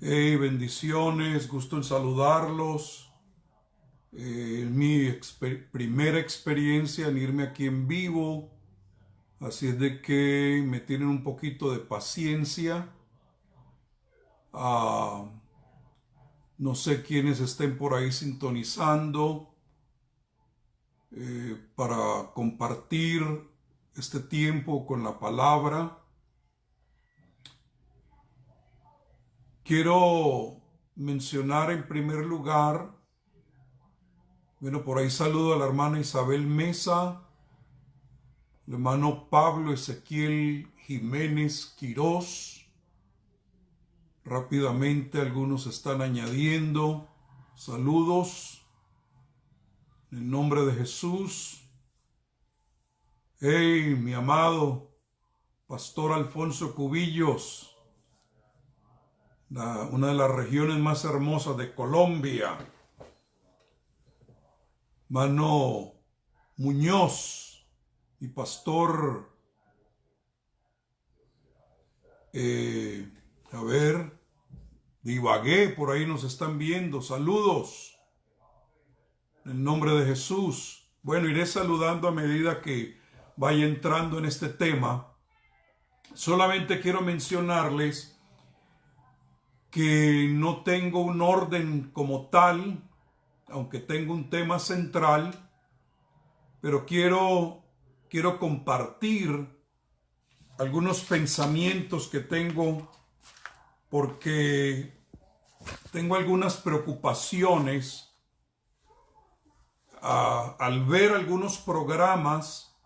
Hey, bendiciones, gusto en saludarlos. Es mi primera experiencia en irme aquí en vivo, así es de que me tienen un poquito de paciencia. Ah, no sé quiénes estén por ahí sintonizando para compartir este tiempo con la palabra. Quiero mencionar en primer lugar, por ahí saludo a la hermana Isabel Mesa, el hermano Pablo Ezequiel Jiménez Quirós. Rápidamente algunos están añadiendo saludos en el nombre de Jesús. Hey, mi amado Pastor Alfonso Cubillos, una de las regiones más hermosas de Colombia. Mano Muñoz, mi pastor, de Ibagué, por ahí nos están viendo. Saludos en el nombre de Jesús. Bueno, iré saludando a medida que vaya entrando en este tema. Solamente quiero mencionarles que no tengo un orden como tal, aunque tengo un tema central, pero quiero compartir algunos pensamientos que tengo, porque tengo algunas preocupaciones al ver algunos programas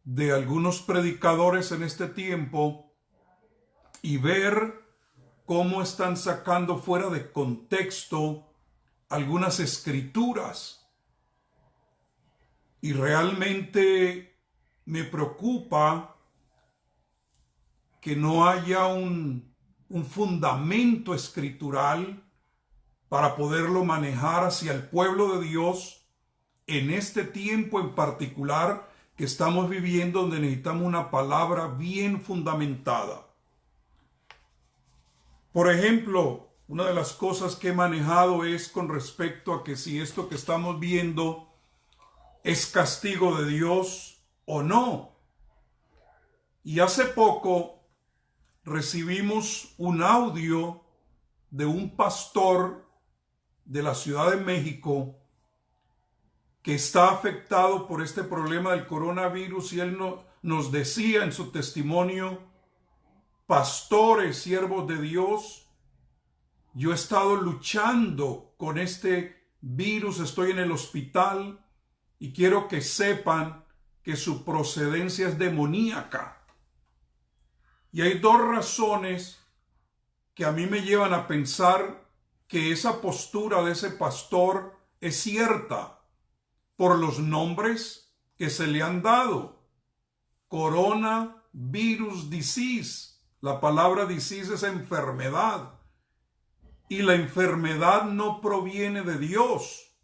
de algunos predicadores en este tiempo y ver cómo están sacando fuera de contexto algunas escrituras. Y realmente me preocupa que no haya un fundamento escritural para poderlo manejar hacia el pueblo de Dios en este tiempo en particular que estamos viviendo, donde necesitamos una palabra bien fundamentada. Por ejemplo, una de las cosas que he manejado es con respecto a que si esto que estamos viendo es castigo de Dios o no. Y hace poco recibimos un audio de un pastor de la Ciudad de México que está afectado por este problema del coronavirus, y él nos decía en su testimonio: pastores, siervos de Dios, yo he estado luchando con este virus, estoy en el hospital y quiero que sepan que su procedencia es demoníaca. Y hay dos razones que a mí me llevan a pensar que esa postura de ese pastor es cierta, por los nombres que se le han dado. Coronavirus disease. La palabra disease es enfermedad. Y la enfermedad no proviene de Dios.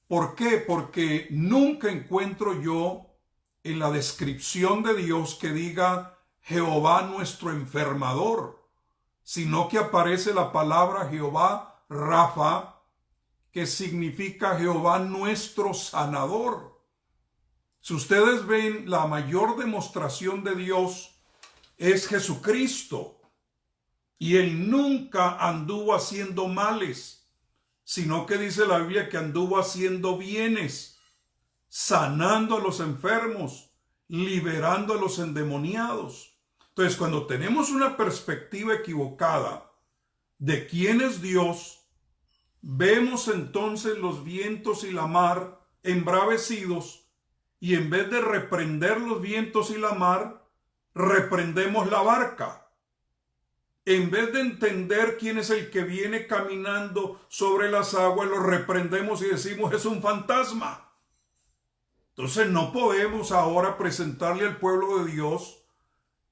¿Por qué? Porque nunca encuentro yo en la descripción de Dios que diga Jehová nuestro enfermador, sino que aparece la palabra Jehová Rafa, que significa Jehová nuestro sanador. Si ustedes ven, la mayor demostración de Dios es Jesucristo, y Él nunca anduvo haciendo males, sino que dice la Biblia que anduvo haciendo bienes, sanando a los enfermos, liberando a los endemoniados. Entonces, cuando tenemos una perspectiva equivocada de quién es Dios, vemos entonces los vientos y la mar embravecidos, y en vez de reprender los vientos y la mar, reprendemos la barca. En vez de entender quién es el que viene caminando sobre las aguas, lo reprendemos y decimos es un fantasma. Entonces no podemos ahora presentarle al pueblo de Dios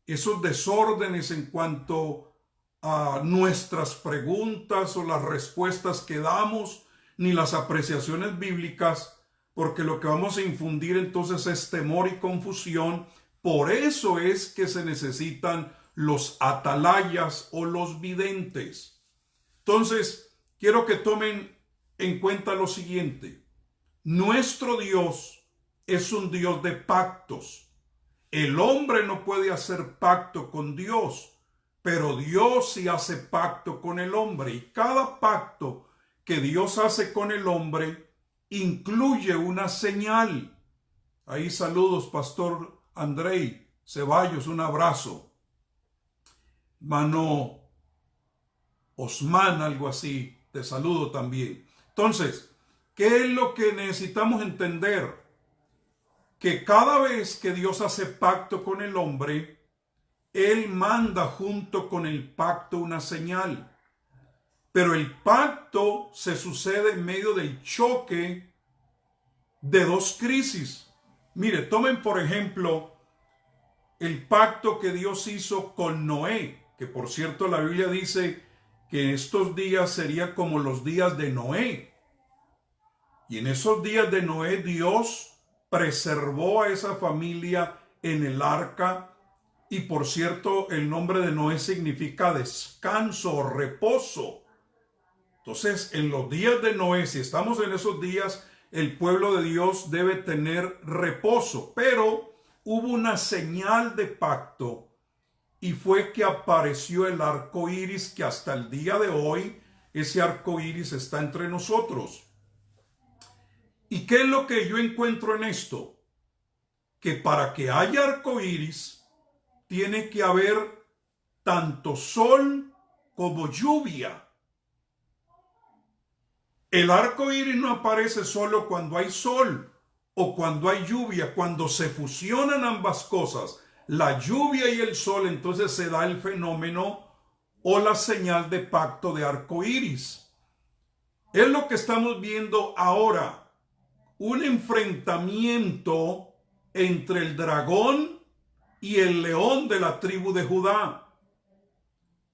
esos desórdenes en cuanto a nuestras preguntas o las respuestas que damos, ni las apreciaciones bíblicas, porque lo que vamos a infundir entonces es temor y confusión. Por eso es que se necesitan los atalayas o los videntes. Entonces, quiero que tomen en cuenta lo siguiente. Nuestro Dios es un Dios de pactos. El hombre no puede hacer pacto con Dios, pero Dios sí hace pacto con el hombre. Y cada pacto que Dios hace con el hombre incluye una señal. Ahí saludos, Pastor Andrei Ceballos, un abrazo. Mano Osman, algo así, te saludo también. Entonces, ¿qué es lo que necesitamos entender? Que cada vez que Dios hace pacto con el hombre, Él manda junto con el pacto una señal. Pero el pacto se sucede en medio del choque de dos crisis. Mire, tomen por ejemplo el pacto que Dios hizo con Noé, que por cierto la Biblia dice que estos días serían como los días de Noé. Y en esos días de Noé Dios preservó a esa familia en el arca. Y por cierto, el nombre de Noé significa descanso o reposo. Entonces, en los días de Noé, si estamos en esos días, el pueblo de Dios debe tener reposo. Pero hubo una señal de pacto y fue que apareció el arco iris, que hasta el día de hoy ese arco iris está entre nosotros. ¿Y qué es lo que yo encuentro en esto? Que para que haya arco iris tiene que haber tanto sol como lluvia. El arco iris no aparece solo cuando hay sol o cuando hay lluvia. Cuando se fusionan ambas cosas, la lluvia y el sol, entonces se da el fenómeno o la señal de pacto de arco iris. Es lo que estamos viendo ahora. Un enfrentamiento entre el dragón y el león de la tribu de Judá.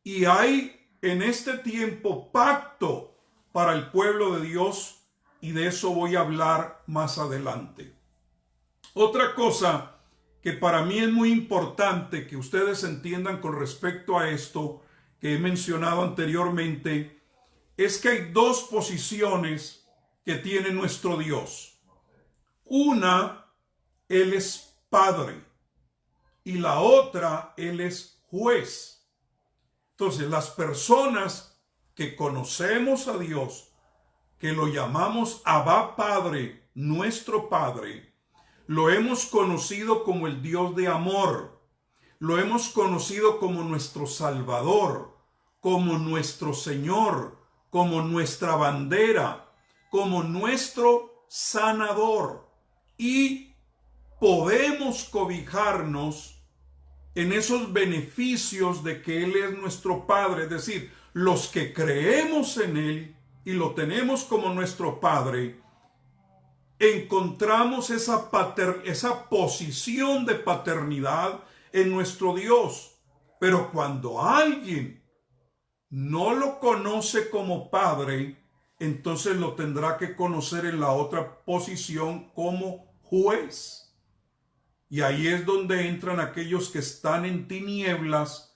Y hay en este tiempo pacto para el pueblo de Dios, y de eso voy a hablar más adelante. Otra cosa que para mí es muy importante que ustedes entiendan con respecto a esto que he mencionado anteriormente, es que hay dos posiciones que tiene nuestro Dios. Una, Él es Padre, y la otra, Él es juez. Entonces, las personas que conocemos a Dios, que lo llamamos Abba Padre, nuestro Padre, lo hemos conocido como el Dios de amor, lo hemos conocido como nuestro Salvador, como nuestro Señor, como nuestra bandera, como nuestro sanador, y podemos cobijarnos en esos beneficios de que Él es nuestro Padre, es decir, los que creemos en Él y lo tenemos como nuestro Padre, encontramos esa posición de paternidad en nuestro Dios. Pero cuando alguien no lo conoce como Padre, entonces lo tendrá que conocer en la otra posición como juez. Y ahí es donde entran aquellos que están en tinieblas,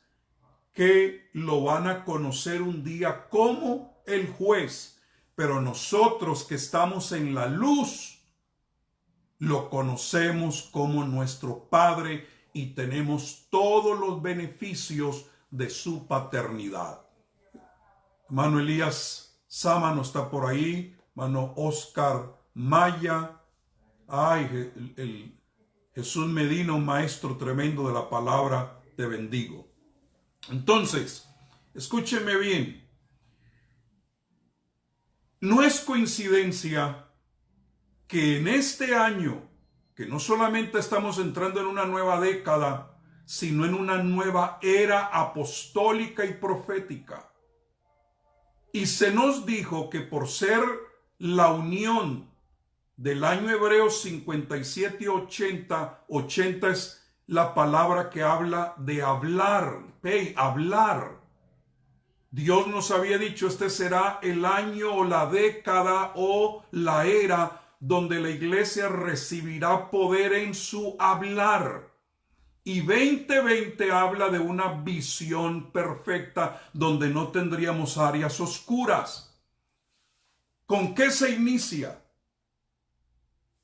que lo van a conocer un día como el juez. Pero nosotros que estamos en la luz, lo conocemos como nuestro Padre y tenemos todos los beneficios de su paternidad. Hermano Elías Sámano está por ahí, hermano Oscar Maya, el Jesús Medina, un maestro tremendo de la palabra, te bendigo. Entonces, escúcheme bien. No es coincidencia que en este año, que no solamente estamos entrando en una nueva década, sino en una nueva era apostólica y profética. Y se nos dijo que por ser la unión del año hebreo 57 y 80, 80 es la palabra que habla de hablar, hablar. Dios nos había dicho, este será el año o la década o la era donde la iglesia recibirá poder en su hablar. Y 2020 habla de una visión perfecta donde no tendríamos áreas oscuras. ¿Con qué se inicia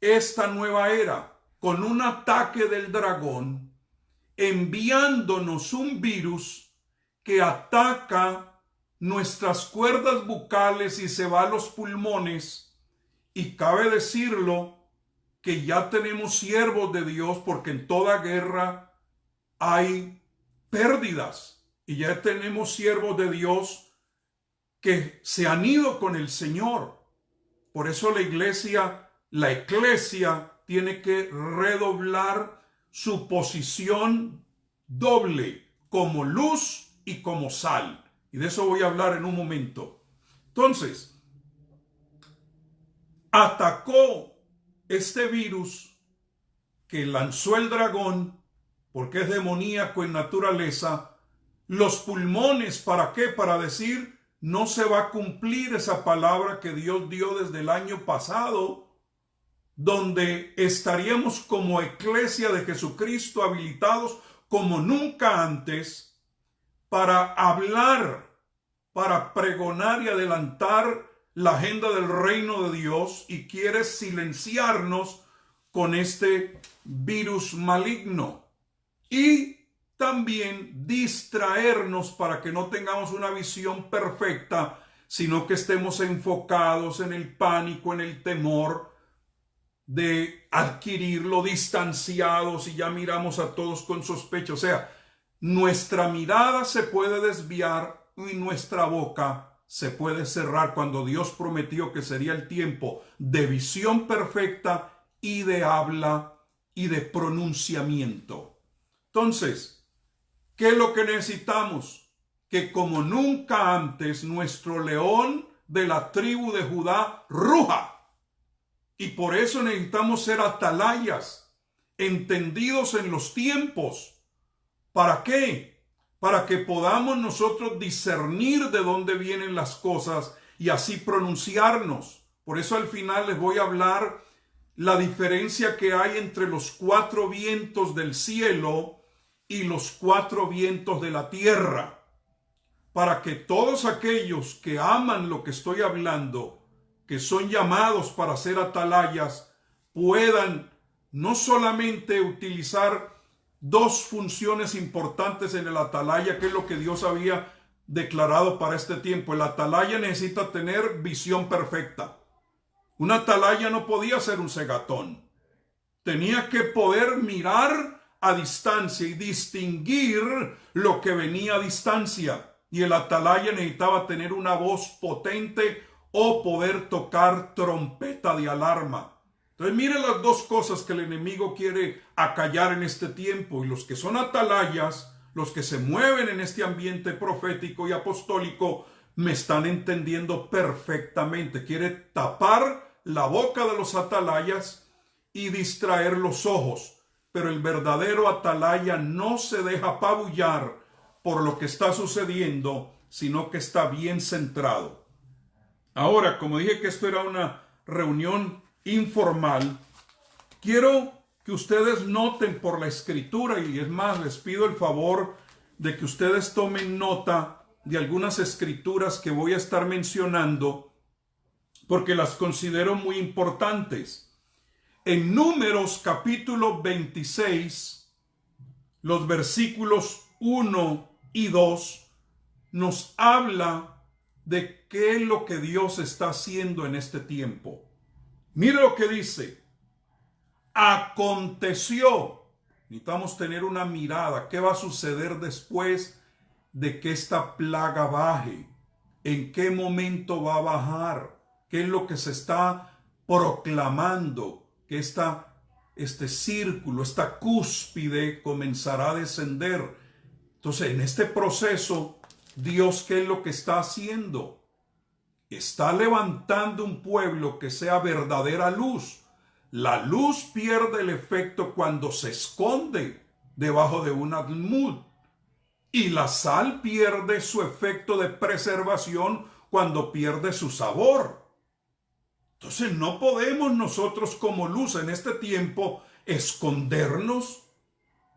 esta nueva era? Con un ataque del dragón, enviándonos un virus que ataca nuestras cuerdas bucales y se va a los pulmones. Y cabe decirlo que ya tenemos siervos de Dios, porque en toda guerra hay pérdidas. Y ya tenemos siervos de Dios que se han ido con el Señor. Por eso la eclesia tiene que redoblar su posición doble, como luz y como sal. Y de eso voy a hablar en un momento. Entonces, atacó este virus que lanzó el dragón, porque es demoníaco en naturaleza, los pulmones. ¿Para qué? Para decir, no se va a cumplir esa palabra que Dios dio desde el año pasado, donde estaríamos como eclesia de Jesucristo habilitados como nunca antes para hablar, para pregonar y adelantar la agenda del reino de Dios, y quiere silenciarnos con este virus maligno y también distraernos para que no tengamos una visión perfecta, sino que estemos enfocados en el pánico, en el temor de adquirirlo, distanciados, y ya miramos a todos con sospecha. O sea, nuestra mirada se puede desviar y nuestra boca se puede cerrar cuando Dios prometió que sería el tiempo de visión perfecta y de habla y de pronunciamiento. Entonces, ¿qué es lo que necesitamos? Que como nunca antes nuestro león de la tribu de Judá ruja. Y por eso necesitamos ser atalayas, entendidos en los tiempos. ¿Para qué? Para que podamos nosotros discernir de dónde vienen las cosas y así pronunciarnos. Por eso al final les voy a hablar la diferencia que hay entre los 4 vientos del cielo y los 4 vientos de la tierra, para que todos aquellos que aman lo que estoy hablando, que son llamados para ser atalayas, puedan no solamente utilizar 2 funciones importantes en el atalaya, que es lo que Dios había declarado para este tiempo. El atalaya necesita tener visión perfecta. Un atalaya no podía ser un cegatón. Tenía que poder mirar a distancia y distinguir lo que venía a distancia. Y el atalaya necesitaba tener una voz potente o poder tocar trompeta de alarma. Entonces miren las 2 cosas que el enemigo quiere acallar en este tiempo. Y los que son atalayas, los que se mueven en este ambiente profético y apostólico, me están entendiendo perfectamente. Quiere tapar la boca de los atalayas y distraer los ojos. Pero el verdadero atalaya no se deja apabullar por lo que está sucediendo, sino que está bien centrado. Ahora, como dije que esto era una reunión informal, quiero que ustedes noten por la escritura, y es más, les pido el favor de que ustedes tomen nota de algunas escrituras que voy a estar mencionando, porque las considero muy importantes. En Números capítulo 26, los versículos 1 y 2 nos habla de qué es lo que Dios está haciendo en este tiempo. Mire lo que dice. Aconteció. Necesitamos tener una mirada. ¿Qué va a suceder después de que esta plaga baje? ¿En qué momento va a bajar? ¿Qué es lo que se está proclamando? Que este círculo, esta cúspide comenzará a descender. Entonces, en este proceso, Dios, ¿qué es lo que está haciendo? Está levantando un pueblo que sea verdadera luz. La luz pierde el efecto cuando se esconde debajo de un almud. Y la sal pierde su efecto de preservación cuando pierde su sabor. Entonces no podemos nosotros como luz en este tiempo escondernos.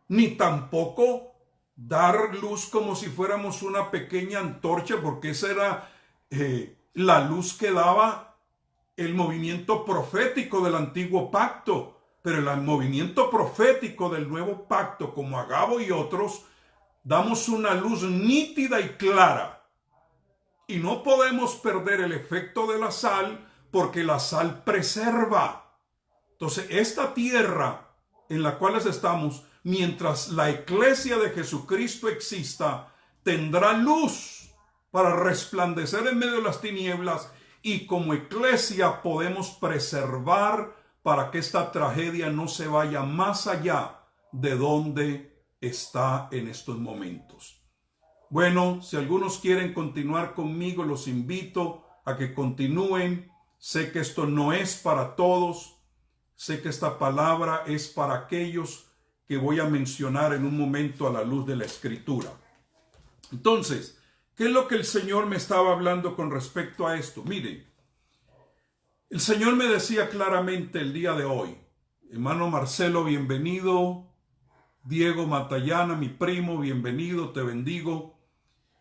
ni tampoco dar luz como si fuéramos una pequeña antorcha, porque esa era la luz que daba el movimiento profético del antiguo pacto. Pero el movimiento profético del nuevo pacto, como Agabo y otros, damos una luz nítida y clara. Y no podemos perder el efecto de la sal, porque la sal preserva. Entonces, esta tierra en la cual estamos, mientras la iglesia de Jesucristo exista, tendrá luz para resplandecer en medio de las tinieblas, y como iglesia podemos preservar para que esta tragedia no se vaya más allá de donde está en estos momentos. Bueno, si algunos quieren continuar conmigo, los invito a que continúen. Sé que esto no es para todos. Sé que esta palabra es para aquellos que voy a mencionar en un momento a la luz de la Escritura. Entonces, ¿qué es lo que el Señor me estaba hablando con respecto a esto? Miren, el Señor me decía claramente el día de hoy, hermano Marcelo, bienvenido. Diego Matallana, mi primo, bienvenido, te bendigo.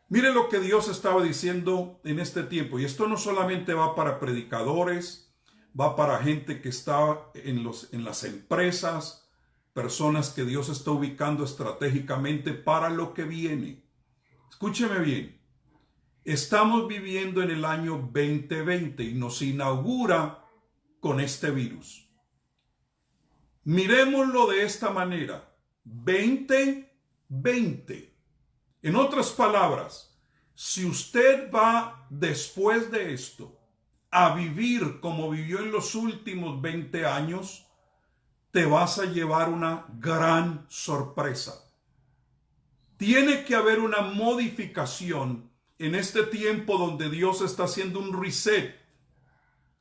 Mire lo que Dios estaba diciendo en este tiempo. Y esto no solamente va para predicadores, va para gente que está en las empresas, personas que Dios está ubicando estratégicamente para lo que viene. Escúcheme bien. Estamos viviendo en el año 2020 y nos inaugura con este virus. Mirémoslo de esta manera. 2020. En otras palabras, si usted va después de esto a vivir como vivió en los últimos 20 años, te vas a llevar una gran sorpresa. Tiene que haber una modificación en este tiempo donde Dios está haciendo un reset,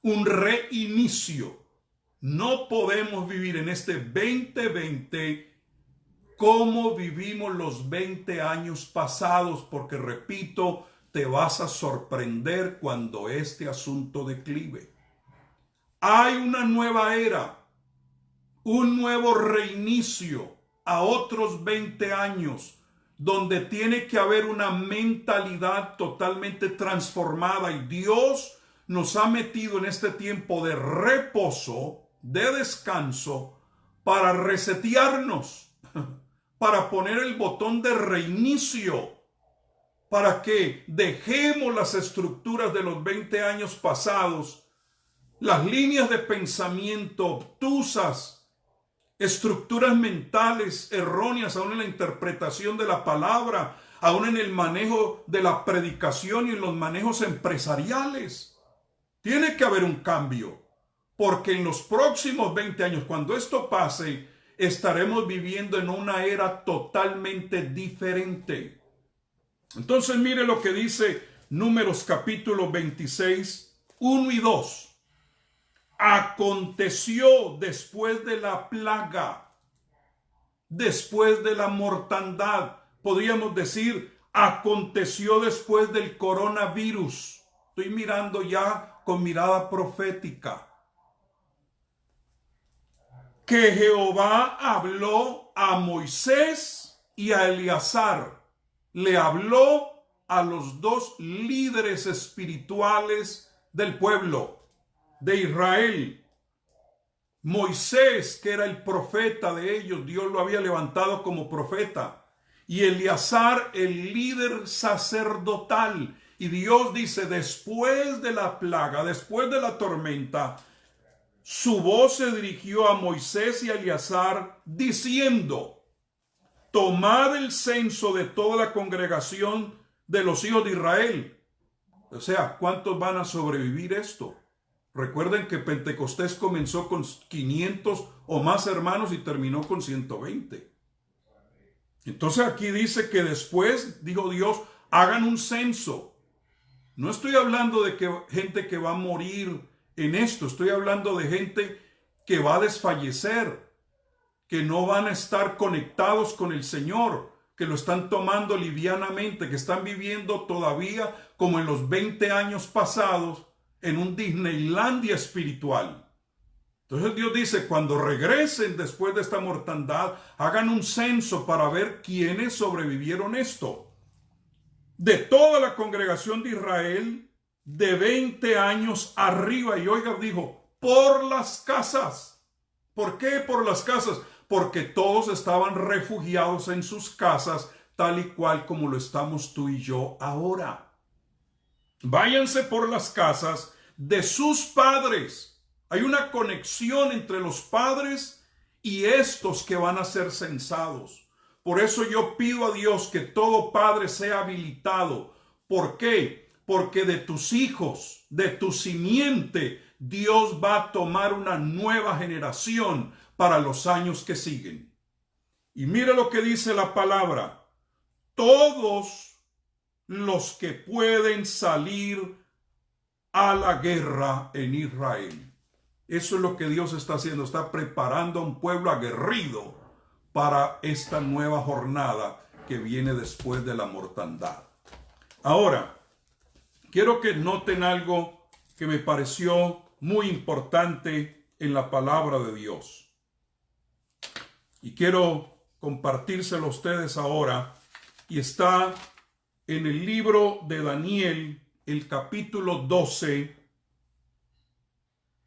un reinicio. No podemos vivir en este 2020 como vivimos los 20 años pasados, porque repito, te vas a sorprender cuando este asunto declive. Hay una nueva era, un nuevo reinicio a otros 20 años, donde tiene que haber una mentalidad totalmente transformada, y Dios nos ha metido en este tiempo de reposo, de descanso, para resetearnos, para poner el botón de reinicio, para que dejemos las estructuras de los 20 años pasados, las líneas de pensamiento obtusas, estructuras mentales erróneas, aún en la interpretación de la palabra, aún en el manejo de la predicación y en los manejos empresariales. Tiene que haber un cambio, porque en los próximos 20 años, cuando esto pase, estaremos viviendo en una era totalmente diferente. Entonces mire lo que dice Números capítulo 26, 1 y 2. Aconteció después de la plaga, después de la mortandad, podríamos decir, aconteció después del coronavirus. Estoy mirando ya con mirada profética. Que Jehová habló a Moisés y a Eleazar. Le habló a los dos líderes espirituales del pueblo de Israel. Moisés, que era el profeta de ellos, Dios lo había levantado como profeta, y Eleazar, el líder sacerdotal. Y Dios dice, después de la plaga, después de la tormenta, su voz se dirigió a Moisés y a Eleazar diciendo, tomad el censo de toda la congregación de los hijos de Israel. O sea, ¿cuántos van a sobrevivir esto? Recuerden que Pentecostés comenzó con 500 o más hermanos y terminó con 120. Entonces aquí dice que después, dijo Dios, hagan un censo. No estoy hablando de gente que va a morir en esto. Estoy hablando de gente que va a desfallecer, que no van a estar conectados con el Señor, que lo están tomando livianamente, que están viviendo todavía como en los 20 años pasados, en un Disneylandia espiritual. Entonces Dios dice, cuando regresen después de esta mortandad, hagan un censo para ver quiénes sobrevivieron esto. De toda la congregación de Israel, de 20 años arriba, y oiga, dijo, por las casas. ¿Por qué por las casas? Porque todos estaban refugiados en sus casas, tal y cual como lo estamos tú y yo ahora. Váyanse por las casas de sus padres. Hay una conexión entre los padres y estos que van a ser censados. Por eso yo pido a Dios que todo padre sea habilitado. ¿Por qué? Porque de tus hijos, de tu simiente, Dios va a tomar una nueva generación para los años que siguen. Y mira lo que dice la palabra. Todos los que pueden salir a la guerra en Israel. Eso es lo que Dios está haciendo. Está preparando a un pueblo aguerrido para esta nueva jornada que viene después de la mortandad. Ahora, quiero que noten algo que me pareció muy importante en la palabra de Dios. Y quiero compartírselo a ustedes ahora. Y está en el libro de Daniel, el capítulo 12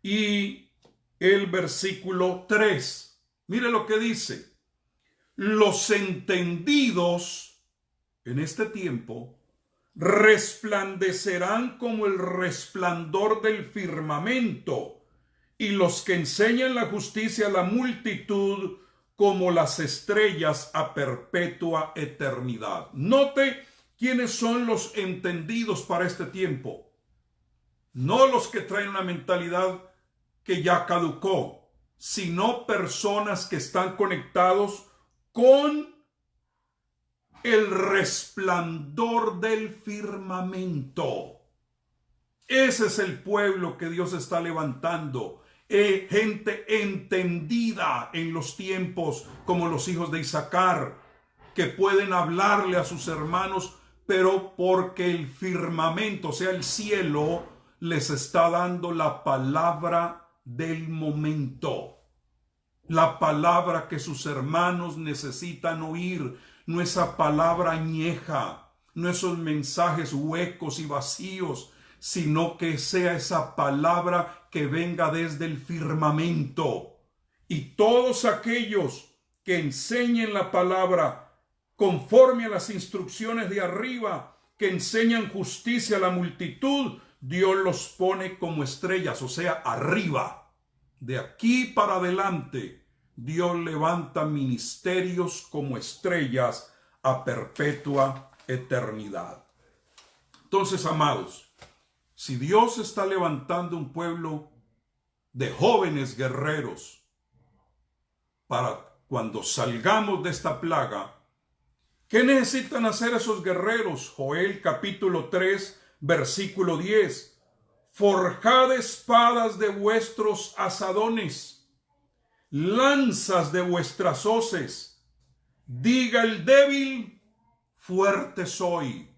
y el versículo 3. Mire lo que dice. Los entendidos en este tiempo resplandecerán como el resplandor del firmamento, y los que enseñan la justicia a la multitud como las estrellas a perpetua eternidad. Note quiénes son los entendidos para este tiempo. No los que traen una mentalidad que ya caducó, sino personas que están conectados con el resplandor del firmamento. Ese es el pueblo que Dios está levantando. Gente entendida en los tiempos, como los hijos de Isaacar, que pueden hablarle a sus hermanos, pero porque el firmamento, o sea, el cielo, les está dando la palabra del momento. La palabra que sus hermanos necesitan oír, no esa palabra añeja, no esos mensajes huecos y vacíos, sino que sea esa palabra que venga desde el firmamento. Y todos aquellos que enseñen la palabra conforme a las instrucciones de arriba, que enseñan justicia a la multitud, Dios los pone como estrellas, o sea, arriba. De aquí para adelante, Dios levanta ministerios como estrellas a perpetua eternidad. Entonces, amados, si Dios está levantando un pueblo de jóvenes guerreros para cuando salgamos de esta plaga, ¿qué necesitan hacer esos guerreros? Joel capítulo 3, versículo 10. Forjad espadas de vuestros asadones, lanzas de vuestras hoces. Diga el débil, fuerte soy.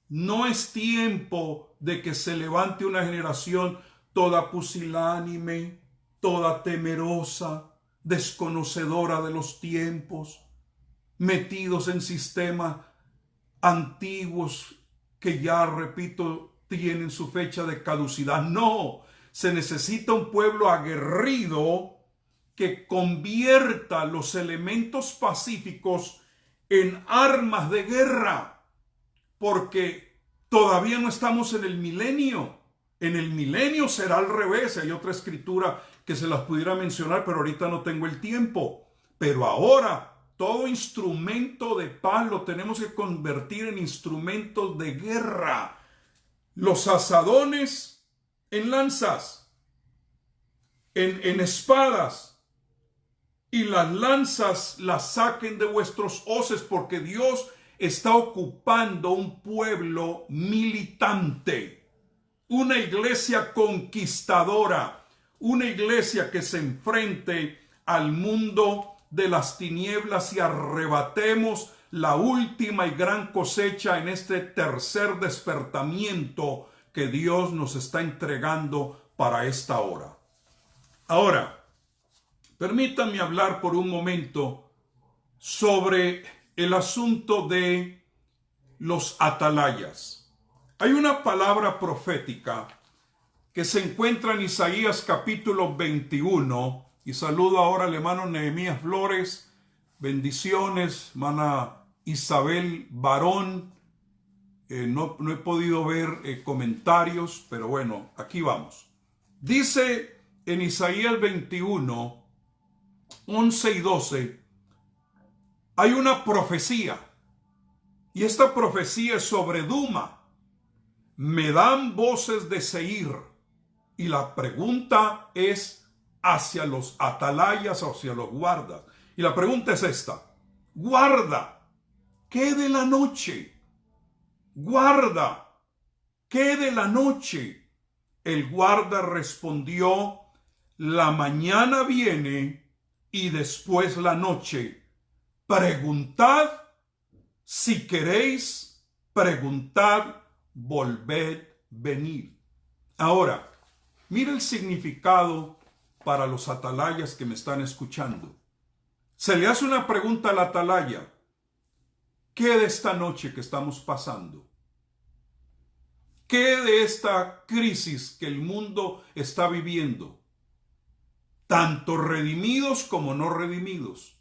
No es tiempo de que se levante una generación toda pusilánime, toda temerosa, desconocedora de los tiempos, metidos en sistemas antiguos que ya, repito, tienen su fecha de caducidad. No, se necesita un pueblo aguerrido que convierta los elementos pacíficos en armas de guerra. Porque todavía no estamos en el milenio. En el milenio será al revés. Hay otra escritura que se las pudiera mencionar, pero ahorita no tengo el tiempo. Pero ahora, todo instrumento de paz lo tenemos que convertir en instrumentos de guerra. Los asadones en lanzas, en espadas, y las lanzas las saquen de vuestros hoces, porque Dios está ocupando un pueblo militante, una iglesia conquistadora, una iglesia que se enfrente al mundo de las tinieblas y arrebatemos la última y gran cosecha en este tercer despertamiento que Dios nos está entregando para esta hora. Ahora, permítanme hablar por un momento sobre el asunto de los atalayas. Hay una palabra profética que se encuentra en Isaías capítulo 21, y saludo ahora al hermano Nehemías Flores, bendiciones, hermana Isabel Barón, no he podido ver comentarios, pero bueno, aquí vamos. Dice en Isaías 21, 11 y 12, hay una profecía, y esta profecía es sobre Duma. Me dan voces de Seir, y la pregunta es hacia los atalayas, hacia los guardas. Y la pregunta es esta: guarda, ¿qué de la noche? Guarda, ¿qué de la noche? El guarda respondió: la mañana viene y después la noche. Preguntad si queréis, preguntad, volved, venid. Ahora, mira el significado para los atalayas que me están escuchando. Se le hace una pregunta al atalaya: ¿qué de esta noche que estamos pasando? ¿Qué de esta crisis que el mundo está viviendo? Tanto redimidos como no redimidos.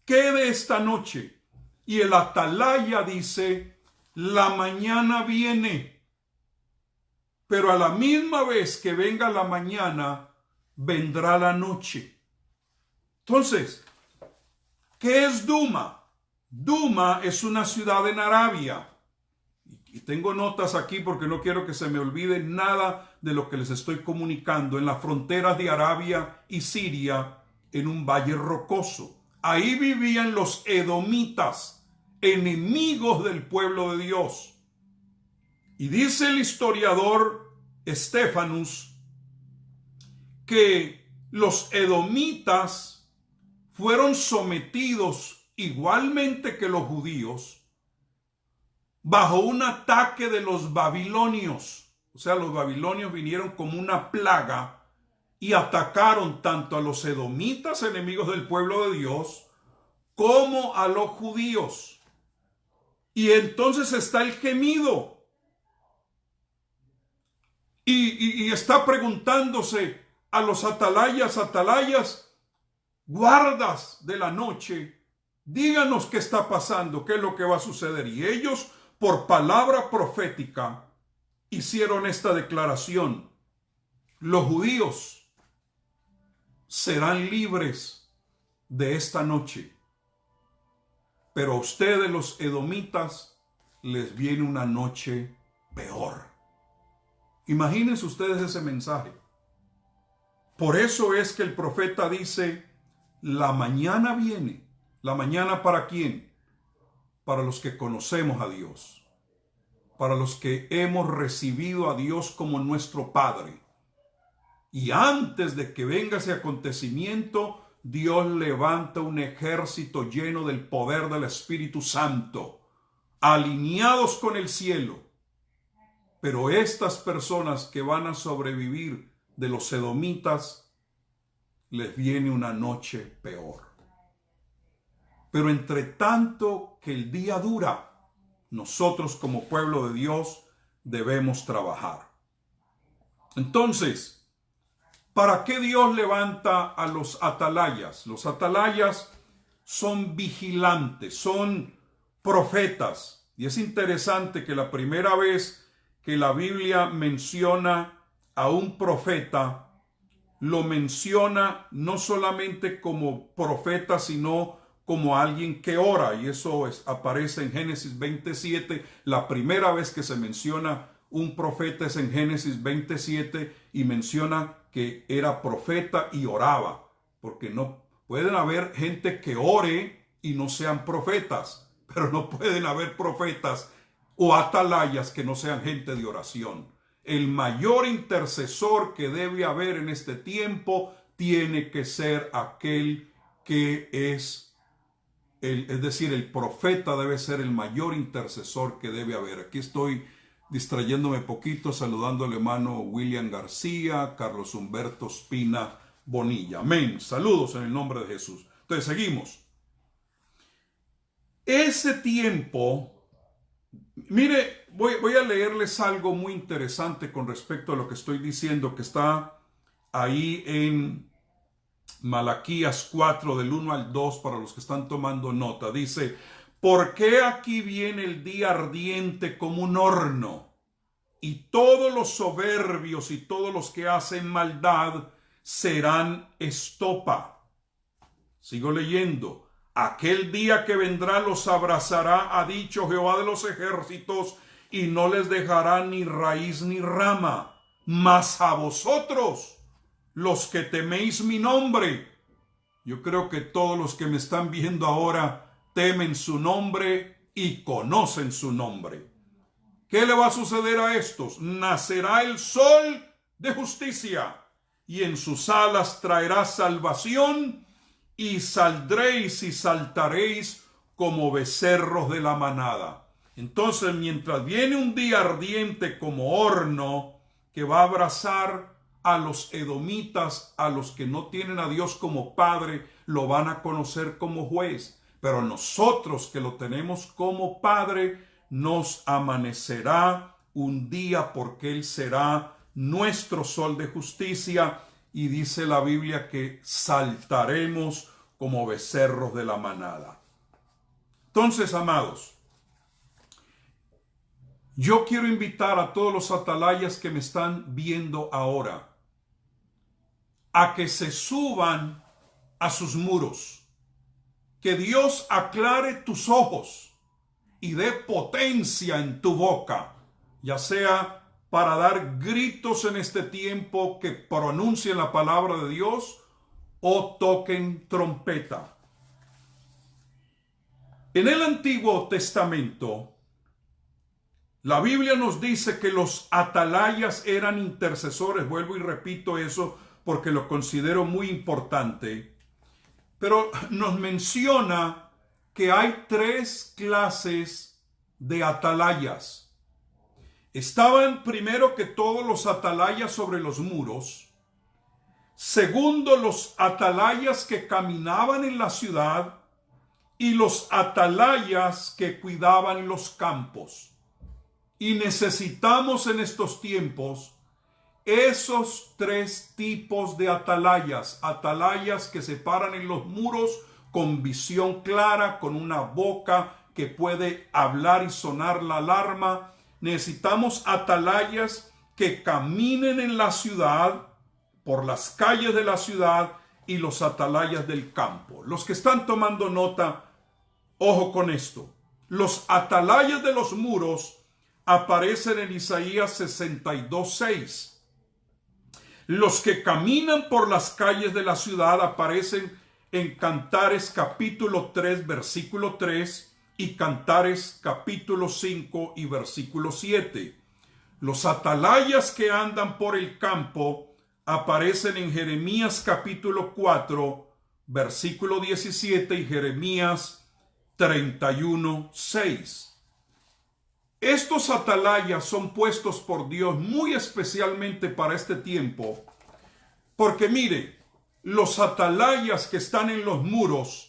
¿Qué de esta noche? Y el atalaya dice: la mañana viene. Pero a la misma vez que venga la mañana, vendrá la noche. Entonces, ¿qué es Duma? Duma es una ciudad en Arabia. Y tengo notas aquí porque no quiero que se me olvide nada de lo que les estoy comunicando. En las fronteras de Arabia y Siria, en un valle rocoso. Ahí vivían los edomitas, enemigos del pueblo de Dios. Y dice el historiador Estefanus que los edomitas fueron sometidos igualmente que los judíos bajo un ataque de los babilonios. O sea, los babilonios vinieron como una plaga y atacaron tanto a los edomitas, enemigos del pueblo de Dios, como a los judíos. Y entonces está el gemido. Y está preguntándose a los atalayas, guardas de la noche, díganos qué está pasando, qué es lo que va a suceder. Y ellos, por palabra profética, hicieron esta declaración: los judíos serán libres de esta noche, pero a ustedes, los edomitas, les viene una noche peor. Imagínense ustedes ese mensaje. Por eso es que el profeta dice: la mañana viene. ¿La mañana para quién? Para los que conocemos a Dios, para los que hemos recibido a Dios como nuestro Padre. Y antes de que venga ese acontecimiento, Dios levanta un ejército lleno del poder del Espíritu Santo, alineados con el cielo. Pero estas personas que van a sobrevivir de los edomitas, les viene una noche peor. Pero entre tanto que el día dura, nosotros como pueblo de Dios debemos trabajar. Entonces, ¿para qué Dios levanta a los atalayas? Los atalayas son vigilantes, son profetas. Y es interesante que la primera vez que la Biblia menciona a un profeta, lo menciona no solamente como profeta, sino como alguien que ora. Y eso aparece en Génesis 27. La primera vez que se menciona un profeta es en Génesis 27 y menciona que era profeta y oraba. Porque no pueden haber gente que ore y no sean profetas, pero no pueden haber profetas o atalayas que no sean gente de oración. El mayor intercesor que debe haber en este tiempo tiene que ser aquel que es decir, el profeta debe ser el mayor intercesor que debe haber. Aquí estoy distrayéndome poquito, saludando al hermano William García, Carlos Humberto Espina Bonilla. Amén. Saludos en el nombre de Jesús. Entonces seguimos. Ese tiempo, mire, voy a leerles algo muy interesante con respecto a lo que estoy diciendo, que está ahí en Malaquías 4, del 1 al 2, para los que están tomando nota. Dice, ¿por qué aquí viene el día ardiente como un horno? Y todos los soberbios y todos los que hacen maldad serán estopa. Sigo leyendo. Aquel día que vendrá los abrazará, ha dicho Jehová de los ejércitos, y no les dejará ni raíz ni rama. Mas a vosotros, los que teméis mi nombre, yo creo que todos los que me están viendo ahora temen su nombre y conocen su nombre. ¿Qué le va a suceder a estos? Nacerá el sol de justicia, y en sus alas traerá salvación, y saldréis y saltaréis como becerros de la manada. Entonces, mientras viene un día ardiente como horno que va a abrazar a los edomitas, a los que no tienen a Dios como Padre, lo van a conocer como juez. Pero nosotros que lo tenemos como Padre, nos amanecerá un día, porque Él será nuestro sol de justicia, y dice la Biblia que saltaremos como becerros de la manada. Entonces, amados, yo quiero invitar a todos los atalayas que me están viendo ahora a que se suban a sus muros, que Dios aclare tus ojos y dé potencia en tu boca, ya sea para dar gritos en este tiempo que pronuncien la palabra de Dios o toquen trompeta. En el Antiguo Testamento, la Biblia nos dice que los atalayas eran intercesores. Vuelvo y repito eso porque lo considero muy importante. Pero nos menciona que hay 3 clases de atalayas. Estaban primero que todos los atalayas sobre los muros. Segundo, los atalayas que caminaban en la ciudad. Y los atalayas que cuidaban los campos. Y necesitamos en estos tiempos esos 3 tipos de atalayas. Atalayas que se paran en los muros con visión clara, con una boca que puede hablar y sonar la alarma. Necesitamos atalayas que caminen en la ciudad, por las calles de la ciudad, y los atalayas del campo. Los que están tomando nota, ojo con esto. Los atalayas de los muros aparecen en Isaías 62:6. Los que caminan por las calles de la ciudad aparecen en Cantares capítulo 3, versículo 3, y Cantares capítulo 5 y versículo 7. Los atalayas que andan por el campo aparecen en Jeremías capítulo 4, versículo 17, y Jeremías 31:6. Estos atalayas son puestos por Dios muy especialmente para este tiempo, porque mire, los atalayas que están en los muros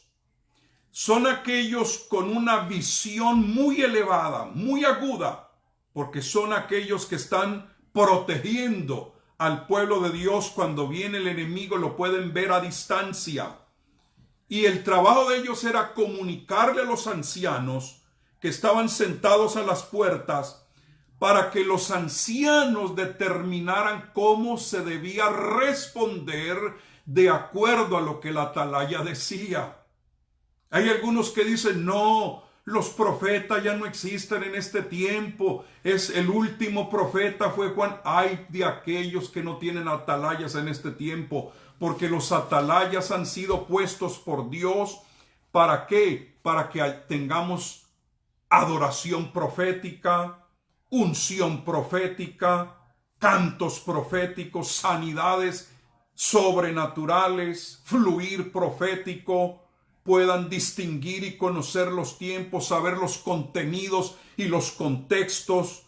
son aquellos con una visión muy elevada, muy aguda, porque son aquellos que están protegiendo al pueblo de Dios. Cuando viene el enemigo lo pueden ver a distancia. Y el trabajo de ellos era comunicarle a los ancianos que estaban sentados a las puertas, para que los ancianos determinaran cómo se debía responder de acuerdo a lo que la atalaya decía. Hay algunos que dicen, no, los profetas ya no existen en este tiempo, es el último profeta fue Juan. Hay de aquellos que no tienen atalayas en este tiempo, porque los atalayas han sido puestos por Dios. ¿Para qué? Para que tengamos adoración profética, unción profética, cantos proféticos, sanidades sobrenaturales, fluir profético, puedan distinguir y conocer los tiempos, saber los contenidos y los contextos.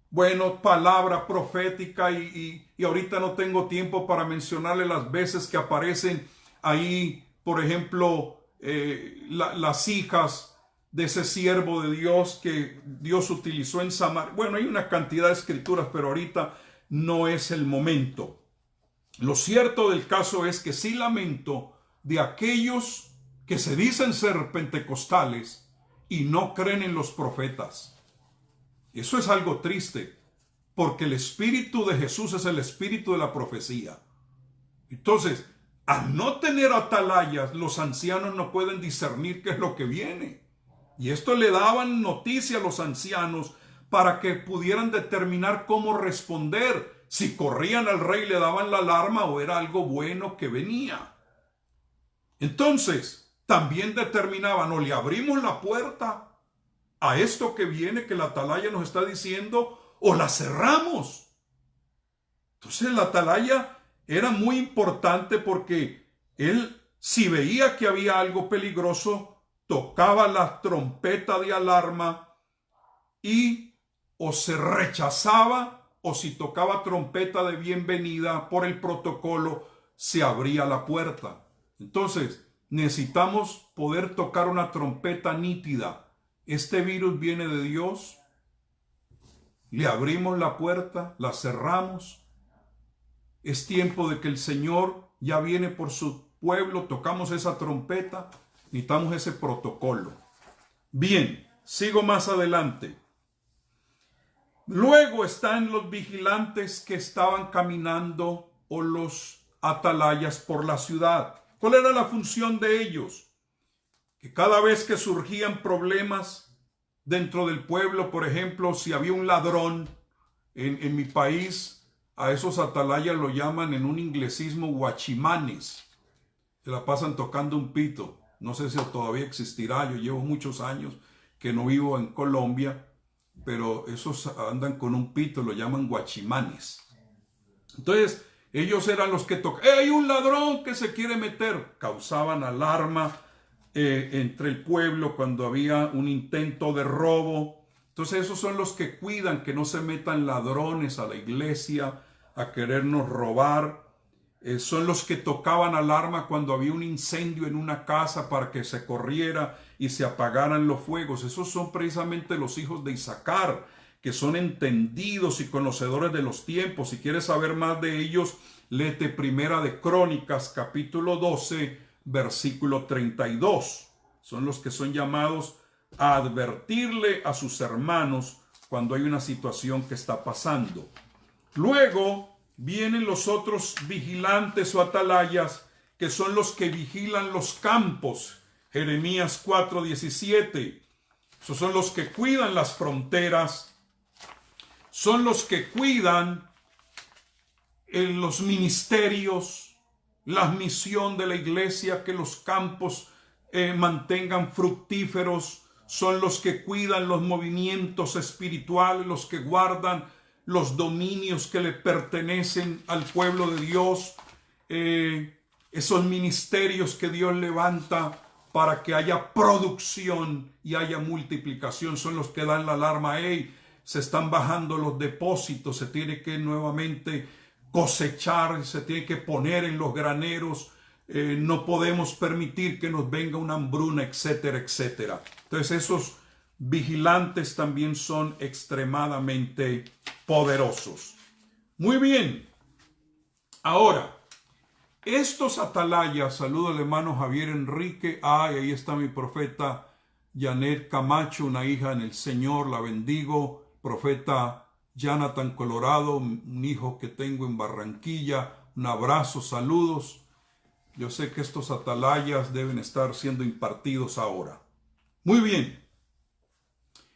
bueno, palabra profética y ahorita no tengo tiempo para mencionarle las veces que aparecen ahí, por ejemplo, las hijas de ese siervo de Dios que Dios utilizó en Samaria. Bueno, hay una cantidad de escrituras, pero ahorita no es el momento. Lo cierto del caso es que sí lamento de aquellos que se dicen ser pentecostales y no creen en los profetas. Eso es algo triste, porque el espíritu de Jesús es el espíritu de la profecía. Entonces, al no tener atalayas, los ancianos no pueden discernir qué es lo que viene. Y esto le daban noticia a los ancianos para que pudieran determinar cómo responder, si corrían al rey y le daban la alarma o era algo bueno que venía. Entonces, también determinaban, o le abrimos la puerta a esto que viene, que la atalaya nos está diciendo, o la cerramos. Entonces la atalaya era muy importante porque él, si veía que había algo peligroso, tocaba la trompeta de alarma y o se rechazaba, o si tocaba trompeta de bienvenida por el protocolo, se abría la puerta. Entonces, necesitamos poder tocar una trompeta nítida. Este virus viene de Dios. Le abrimos la puerta, la cerramos. Es tiempo de que el Señor ya viene por su pueblo. Tocamos esa trompeta. Necesitamos ese protocolo. Bien, sigo más adelante. Luego están los vigilantes que estaban caminando, o los atalayas, por la ciudad. ¿Cuál era la función de ellos? Que cada vez que surgían problemas dentro del pueblo, por ejemplo, si había un ladrón en mi país, a esos atalayas lo llaman en un inglesismo guachimanes. Se la pasan tocando un pito. No sé si todavía existirá. Yo llevo muchos años que no vivo en Colombia, pero esos andan con un pito, lo llaman guachimanes. Entonces, ellos eran los que tocaban. ¡Hay un ladrón que se quiere meter! Causaban alarma entre el pueblo cuando había un intento de robo. Entonces esos son los que cuidan que no se metan ladrones a la iglesia a querernos robar. Son los que tocaban alarma cuando había un incendio en una casa para que se corriera y se apagaran los fuegos. Esos son precisamente los hijos de Isaacar, que son entendidos y conocedores de los tiempos. Si quieres saber más de ellos, léete Primera de Crónicas, capítulo 12, versículo 32. Son los que son llamados a advertirle a sus hermanos cuando hay una situación que está pasando. Luego vienen los otros vigilantes o atalayas, que son los que vigilan los campos. Jeremías 4:17. Esos son los que cuidan las fronteras. Son los que cuidan en los ministerios, la misión de la iglesia, que los campos mantengan fructíferos. Son los que cuidan los movimientos espirituales, los que guardan los dominios que le pertenecen al pueblo de Dios. Esos ministerios que Dios levanta para que haya producción y haya multiplicación, son los que dan la alarma. ¡Hey! Se están bajando los depósitos, se tiene que nuevamente cosechar, se tiene que poner en los graneros, no podemos permitir que nos venga una hambruna, etcétera, etcétera. Entonces esos vigilantes también son extremadamente poderosos. Muy bien. Ahora, estos atalayas, saludo al hermano Javier Enrique. Ahí está mi profeta Janet Camacho, una hija en el Señor, la bendigo. Profeta Jonathan Colorado, un hijo que tengo en Barranquilla, un abrazo, saludos. Yo sé que estos atalayas deben estar siendo impartidos ahora. Muy bien.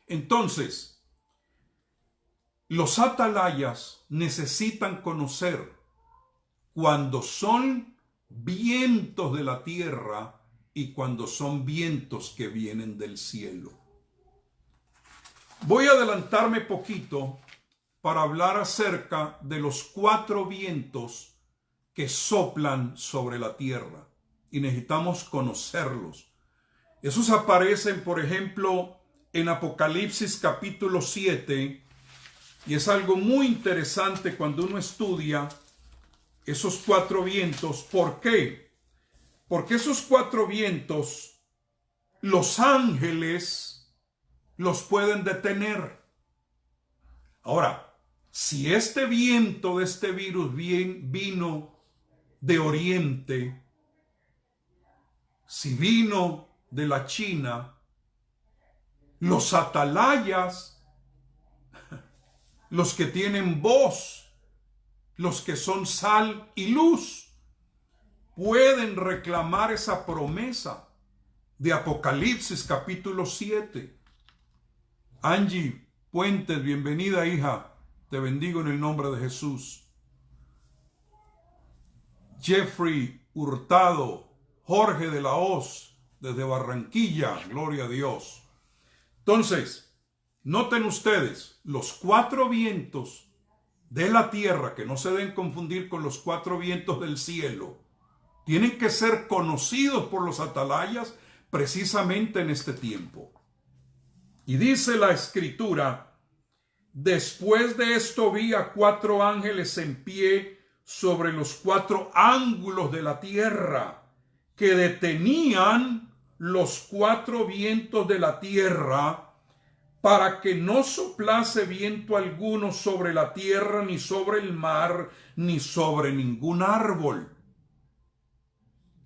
Entonces, los atalayas necesitan conocer cuando son vientos de la tierra y cuando son vientos que vienen del cielo. Voy a adelantarme poquito para hablar acerca de los 4 vientos que soplan sobre la tierra, y necesitamos conocerlos. Esos aparecen, por ejemplo, en Apocalipsis capítulo 7, Y es algo muy interesante cuando uno estudia esos cuatro vientos. ¿Por qué? Porque esos cuatro vientos, los ángeles los pueden detener. Ahora, si este viento de este virus vino de Oriente, si vino de la China, los atalayas, los que tienen voz, los que son sal y luz, pueden reclamar esa promesa de Apocalipsis capítulo 7. Angie Puentes, bienvenida, hija. Te bendigo en el nombre de Jesús. Jeffrey Hurtado, Jorge de la Hoz, desde Barranquilla, gloria a Dios. Entonces, noten ustedes, los cuatro vientos de la tierra, que no se deben confundir con los cuatro vientos del cielo, tienen que ser conocidos por los atalayas precisamente en este tiempo. Y dice la Escritura: después de esto vi a cuatro ángeles en pie sobre los cuatro ángulos de la tierra, que detenían los cuatro vientos de la tierra, para que no soplase viento alguno sobre la tierra, ni sobre el mar, ni sobre ningún árbol.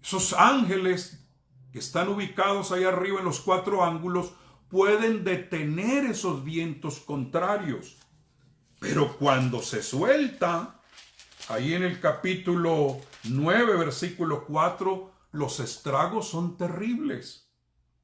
Esos ángeles que están ubicados ahí arriba en los cuatro ángulos pueden detener esos vientos contrarios. Pero cuando se suelta, ahí en el capítulo 9, versículo 4, los estragos son terribles.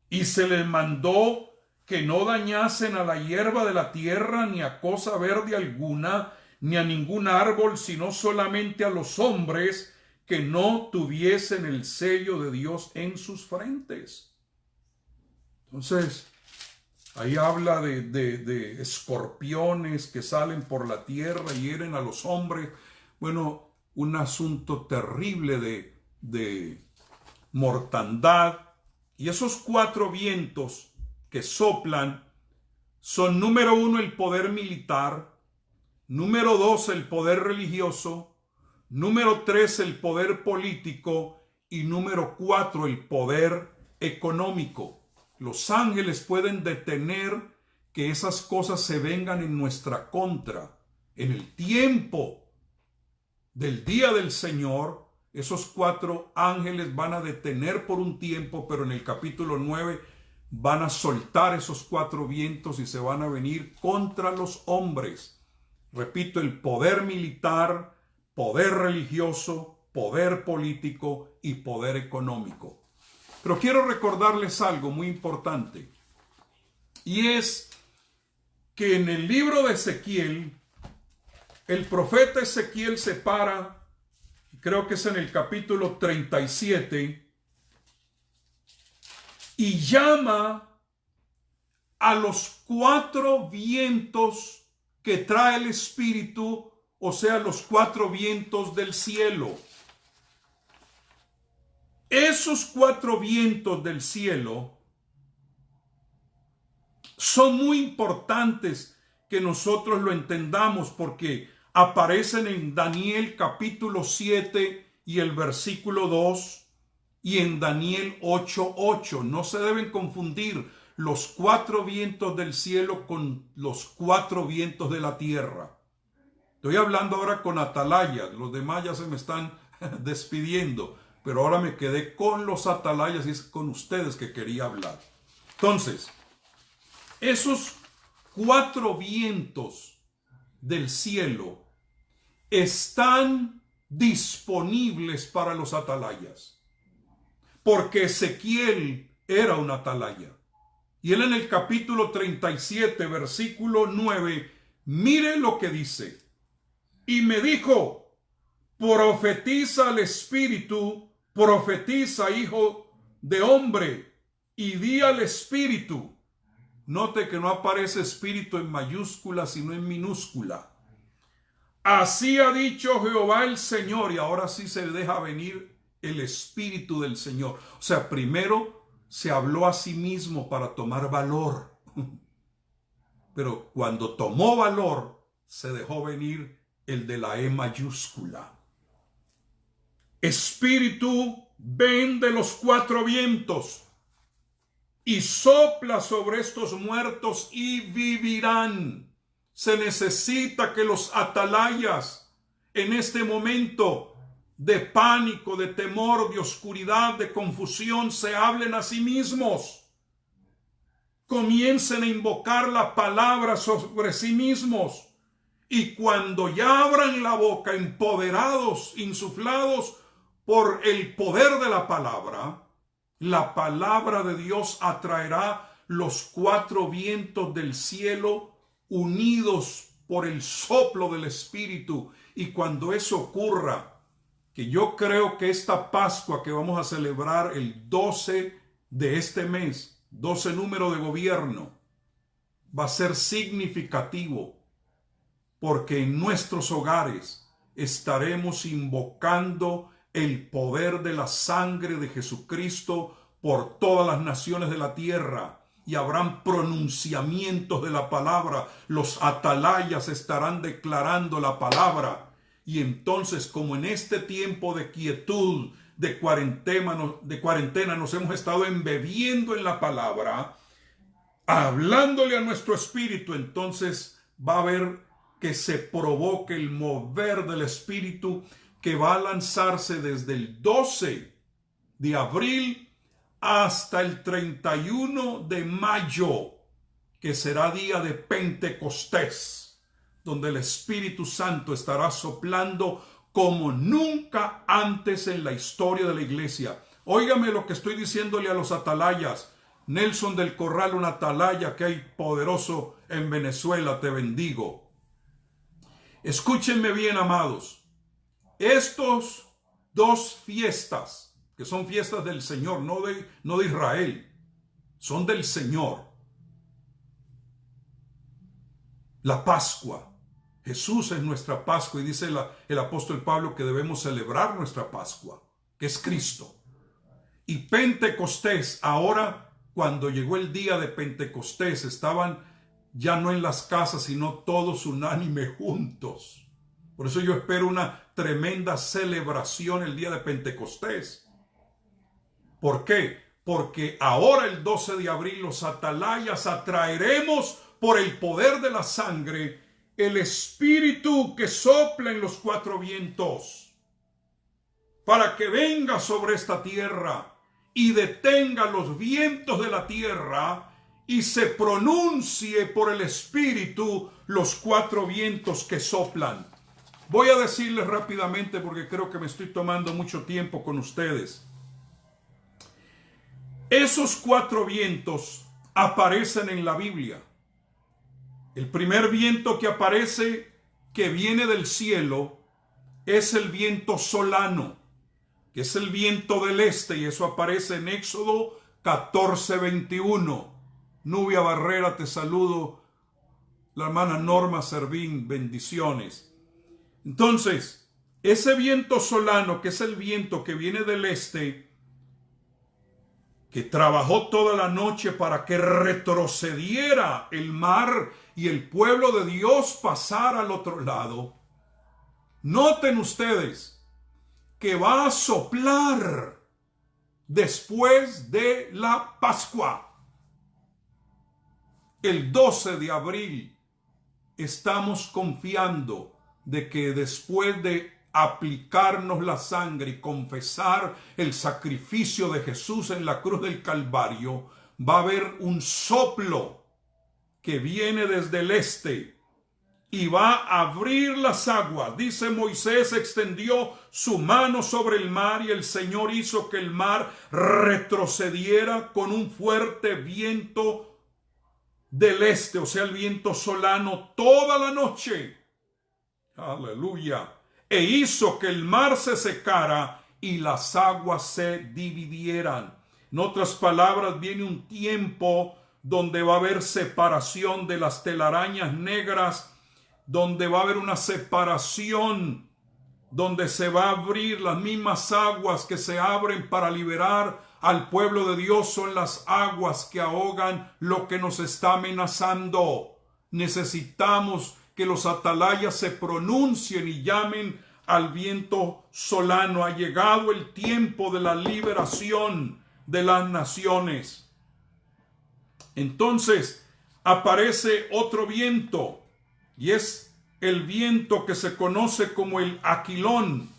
Y se les mandó que no dañasen a la hierba de la tierra, ni a cosa verde alguna, ni a ningún árbol, sino solamente a los hombres que no tuviesen el sello de Dios en sus frentes. Entonces, ahí habla de escorpiones que salen por la tierra y hieren a los hombres. Bueno, un asunto terrible de mortandad. Y esos cuatro vientos que soplan son: número 1, el poder militar; número 2, el poder religioso; número 3, el poder político; y número 4, el poder económico. Los ángeles pueden detener que esas cosas se vengan en nuestra contra. En el tiempo del día del Señor, esos cuatro ángeles van a detener por un tiempo, pero en el capítulo 9 van a soltar esos cuatro vientos y se van a venir contra los hombres. Repito, el poder militar, poder religioso, poder político y poder económico. Pero quiero recordarles algo muy importante, y es que en el libro de Ezequiel, el profeta Ezequiel se para, creo que es en el capítulo 37, y llama a los cuatro vientos que trae el Espíritu, o sea, los cuatro vientos del cielo. Esos cuatro vientos del cielo son muy importantes que nosotros lo entendamos, porque aparecen en Daniel capítulo 7 y el versículo 2 y en Daniel 8:8. No se deben confundir los cuatro vientos del cielo con los cuatro vientos de la tierra. Estoy hablando ahora con atalayas, los demás ya se me están despidiendo, pero ahora me quedé con los atalayas y es con ustedes que quería hablar. Entonces, esos cuatro vientos del cielo están disponibles para los atalayas, porque Ezequiel era un atalaya. Y él en el capítulo 37, versículo 9, mire lo que dice: y me dijo, profetiza al Espíritu, profetiza, hijo de hombre, y di al Espíritu. Note que no aparece Espíritu en mayúscula, sino en minúscula. Así ha dicho Jehová el Señor. Y ahora sí se deja venir el Espíritu del Señor. O sea, primero se habló a sí mismo para tomar valor. Pero cuando tomó valor, se dejó venir el de la E mayúscula. Espíritu, ven de los cuatro vientos y sopla sobre estos muertos y vivirán. Se necesita que los atalayas en este momento de pánico, de temor, de oscuridad, de confusión, se hablen a sí mismos. Comiencen a invocar la palabra sobre sí mismos. Y cuando ya abran la boca, empoderados, insuflados por el poder de la palabra de Dios atraerá los cuatro vientos del cielo unidos por el soplo del Espíritu. Y cuando eso ocurra, que yo creo que esta Pascua que vamos a celebrar el 12 de este mes, 12 número de gobierno, va a ser significativo, porque en nuestros hogares estaremos invocando el poder de la sangre de Jesucristo por todas las naciones de la tierra, y habrán pronunciamientos de la palabra. Los atalayas estarán declarando la palabra. Y entonces, como en este tiempo de quietud, de cuarentena nos hemos estado embebiendo en la palabra, hablándole a nuestro espíritu, entonces va a haber que se provoque el mover del Espíritu, que va a lanzarse desde el 12 de abril hasta el 31 de mayo, que será día de Pentecostés, donde el Espíritu Santo estará soplando como nunca antes en la historia de la iglesia. Óigame lo que estoy diciéndole a los atalayas. Nelson del Corral, un atalaya que hay poderoso en Venezuela, te bendigo. Escúchenme bien, amados. Estos dos fiestas, que son fiestas del Señor, no de Israel, son del Señor. La Pascua. Jesús es nuestra Pascua, y dice el apóstol Pablo que debemos celebrar nuestra Pascua, que es Cristo. Y Pentecostés, ahora cuando llegó el día de Pentecostés, estaban ya no en las casas, sino todos unánime juntos. Por eso yo espero una tremenda celebración el día de Pentecostés. ¿Por qué? Porque ahora el 12 de abril los atalayas atraeremos por el poder de la sangre el Espíritu que sopla en los cuatro vientos, para que venga sobre esta tierra y detenga los vientos de la tierra y se pronuncie por el Espíritu los cuatro vientos que soplan. Voy a decirles rápidamente, porque creo que me estoy tomando mucho tiempo con ustedes. Esos cuatro vientos aparecen en la Biblia. El primer viento que aparece, que viene del cielo, es el viento solano, que es el viento del este, y eso aparece en Éxodo 14:21. Nubia Barrera, te saludo. La hermana Norma Servín, bendiciones. Entonces, ese viento solano, que es el viento que viene del este, que trabajó toda la noche para que retrocediera el mar y el pueblo de Dios pasara al otro lado. Noten ustedes que va a soplar después de la Pascua. El 12 de abril estamos confiando de que después de aplicarnos la sangre y confesar el sacrificio de Jesús en la cruz del Calvario, va a haber un soplo que viene desde el este y va a abrir las aguas. Dice: Moisés extendió su mano sobre el mar y el Señor hizo que el mar retrocediera con un fuerte viento del este, o sea, el viento solano, toda la noche. Aleluya. E hizo que el mar se secara y las aguas se dividieran. En otras palabras, viene un tiempo donde va a haber separación de las telarañas negras, donde va a haber una separación, donde se va a abrir las mismas aguas que se abren para liberar al pueblo de Dios. Son las aguas que ahogan lo que nos está amenazando. Necesitamos que los atalayas se pronuncien y llamen al viento solano. Ha llegado el tiempo de la liberación de las naciones. Entonces aparece otro viento, y es el viento que se conoce como el aquilón.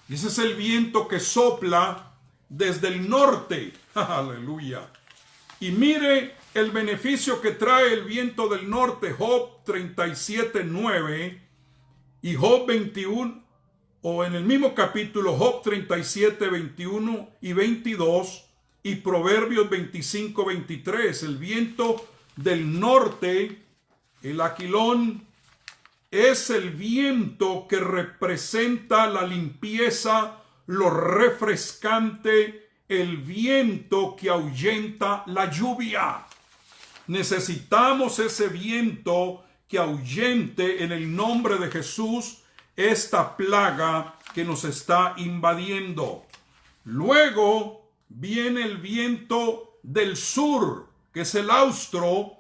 Ese es el viento que sopla desde el norte. Aleluya. Y mire el beneficio que trae el viento del norte. Job 37:9 y Job 21, o en el mismo capítulo, Job 37:21 y 22, y Proverbios 25:23. El viento del norte, el aquilón, es el viento que representa la limpieza, lo refrescante, el viento que ahuyenta la lluvia. Necesitamos ese viento que ahuyente en el nombre de Jesús esta plaga que nos está invadiendo. Luego viene el viento del sur, que es el austro,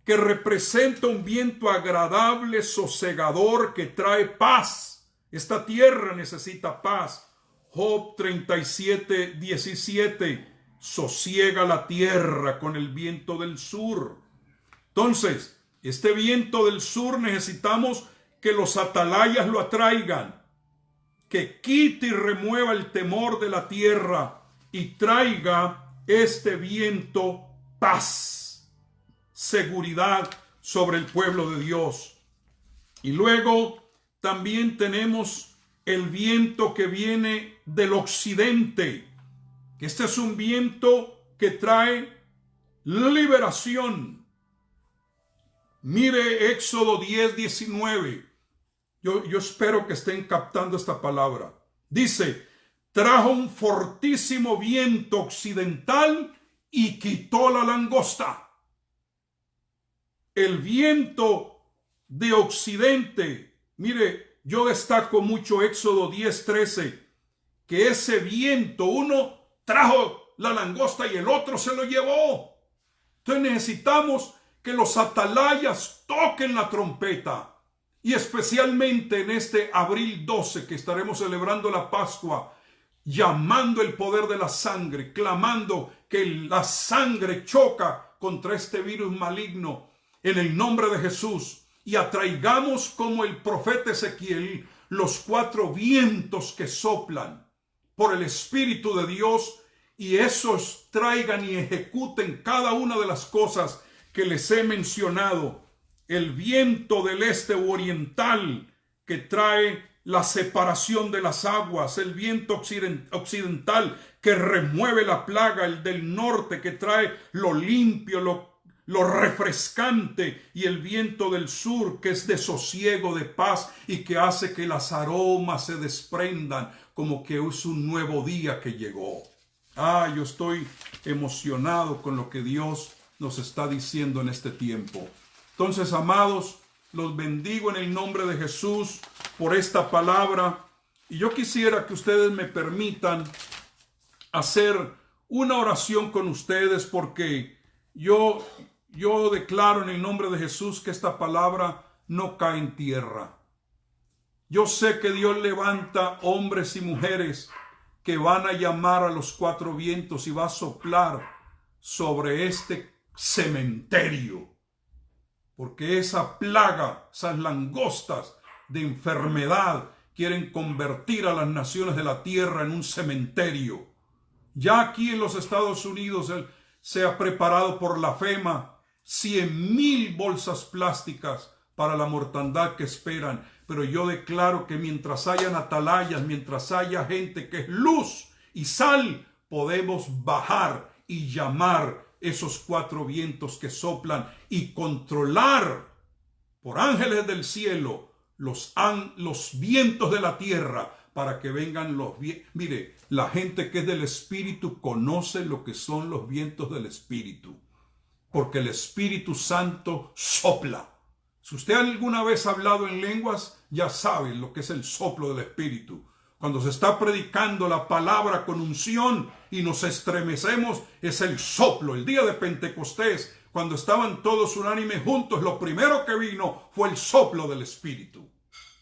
que representa un viento agradable, sosegador, que trae paz. Esta tierra necesita paz. Job 37:17, sosiega la tierra con el viento del sur. Entonces, este viento del sur necesitamos que los atalayas lo atraigan, que quite y remueva el temor de la tierra y traiga este viento paz, seguridad sobre el pueblo de Dios. Y luego también tenemos el viento que viene del occidente. Este es un viento que trae liberación. Mire Éxodo 10:19. Yo espero que estén captando esta palabra. Dice, trajo un fortísimo viento occidental y quitó la langosta. El viento de occidente. Mire, yo destaco mucho Éxodo 10:13, que ese viento, uno trajo la langosta y el otro se lo llevó. Entonces necesitamos que los atalayas toquen la trompeta, y especialmente en este abril 12 que estaremos celebrando la Pascua, llamando el poder de la sangre, clamando que la sangre choca contra este virus maligno en el nombre de Jesús, y atraigamos como el profeta Ezequiel los 4 vientos que soplan por el Espíritu de Dios, y esos traigan y ejecuten cada una de las cosas que les he mencionado. El viento del este u oriental, que trae la separación de las aguas, el viento occidental que remueve la plaga, el del norte que trae lo limpio, lo refrescante, y el viento del sur que es de sosiego, de paz, y que hace que las aromas se desprendan como que es un nuevo día que llegó. Yo estoy emocionado con lo que Dios nos está diciendo en este tiempo. Entonces, amados, los bendigo en el nombre de Jesús por esta palabra, y yo quisiera que ustedes me permitan hacer una oración con ustedes, porque yo declaro en el nombre de Jesús que esta palabra no cae en tierra. Yo sé que Dios levanta hombres y mujeres que van a llamar a los 4 vientos y va a soplar sobre este cementerio, porque esa plaga, esas langostas de enfermedad quieren convertir a las naciones de la tierra en un cementerio. Ya aquí en los Estados Unidos se ha preparado por la FEMA 100,000 bolsas plásticas para la mortandad que esperan. Pero yo declaro que mientras hayan atalayas, mientras haya gente que es luz y sal, podemos bajar y llamar esos 4 vientos que soplan y controlar por ángeles del cielo los vientos de la tierra, para que vengan los vientos. Mire, la gente que es del Espíritu conoce lo que son los vientos del Espíritu, porque el Espíritu Santo sopla. Si usted alguna vez ha hablado en lenguas, ya sabe lo que es el soplo del Espíritu. Cuando se está predicando la palabra con unción y nos estremecemos, es el soplo. El día de Pentecostés, cuando estaban todos unánimes juntos, lo primero que vino fue el soplo del Espíritu.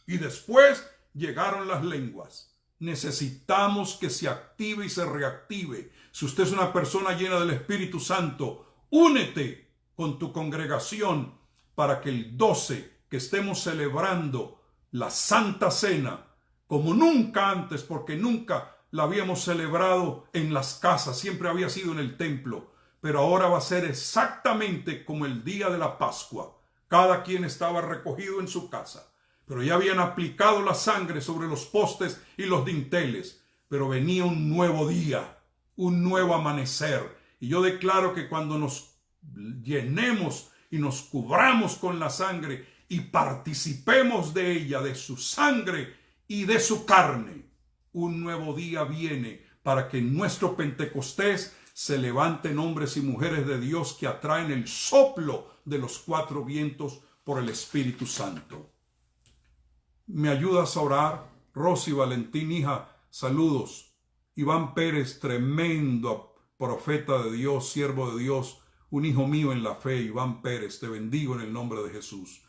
Y después llegaron las lenguas. Necesitamos que se active y se reactive. Si usted es una persona llena del Espíritu Santo, únete con tu congregación para que el 12 que estemos celebrando la Santa Cena, como nunca antes, porque nunca la habíamos celebrado en las casas, siempre había sido en el templo, pero ahora va a ser exactamente como el día de la Pascua. Cada quien estaba recogido en su casa, pero ya habían aplicado la sangre sobre los postes y los dinteles, pero venía un nuevo día, un nuevo amanecer, y yo declaro que cuando nos llenemos y nos cubramos con la sangre y participemos de ella, de su sangre y de su carne, un nuevo día viene para que en nuestro Pentecostés se levanten hombres y mujeres de Dios que atraen el soplo de los 4 vientos por el Espíritu Santo. ¿Me ayudas a orar? Rosy Valentín, hija, saludos. Iván Pérez, tremendo profeta de Dios, siervo de Dios, un hijo mío en la fe. Iván Pérez, te bendigo en el nombre de Jesús.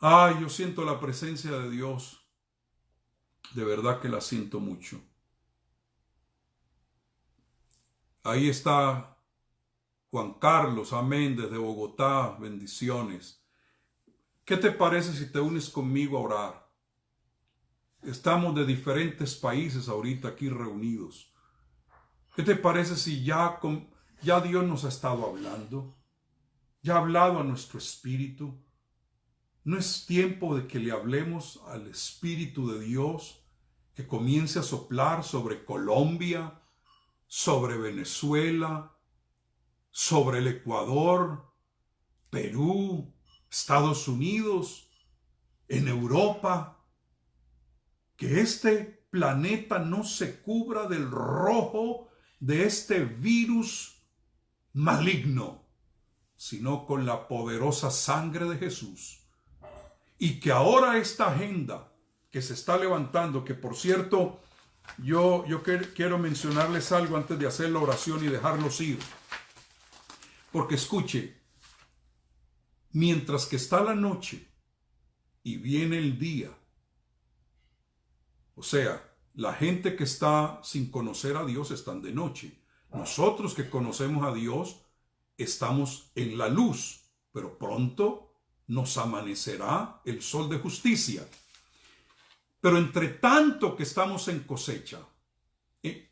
Ay, yo siento la presencia de Dios. De verdad que la siento mucho. Ahí está Juan Carlos, amén, desde Bogotá, bendiciones. ¿Qué te parece si te unes conmigo a orar? Estamos de diferentes países ahorita aquí reunidos. ¿Qué te parece si ya Dios nos ha estado hablando? Ya ha hablado a nuestro espíritu. ¿No es tiempo de que le hablemos al Espíritu de Dios, que comience a soplar sobre Colombia, sobre Venezuela, sobre el Ecuador, Perú, Estados Unidos, en Europa? Que este planeta no se cubra del rojo de este virus maligno, sino con la poderosa sangre de Jesús. Y que ahora esta agenda que se está levantando, que por cierto, yo quiero mencionarles algo antes de hacer la oración y dejarlos ir. Porque escuche, mientras que está la noche y viene el día, o sea, la gente que está sin conocer a Dios están de noche. Nosotros que conocemos a Dios estamos en la luz, pero pronto nos amanecerá el sol de justicia. Pero entre tanto que estamos en cosecha,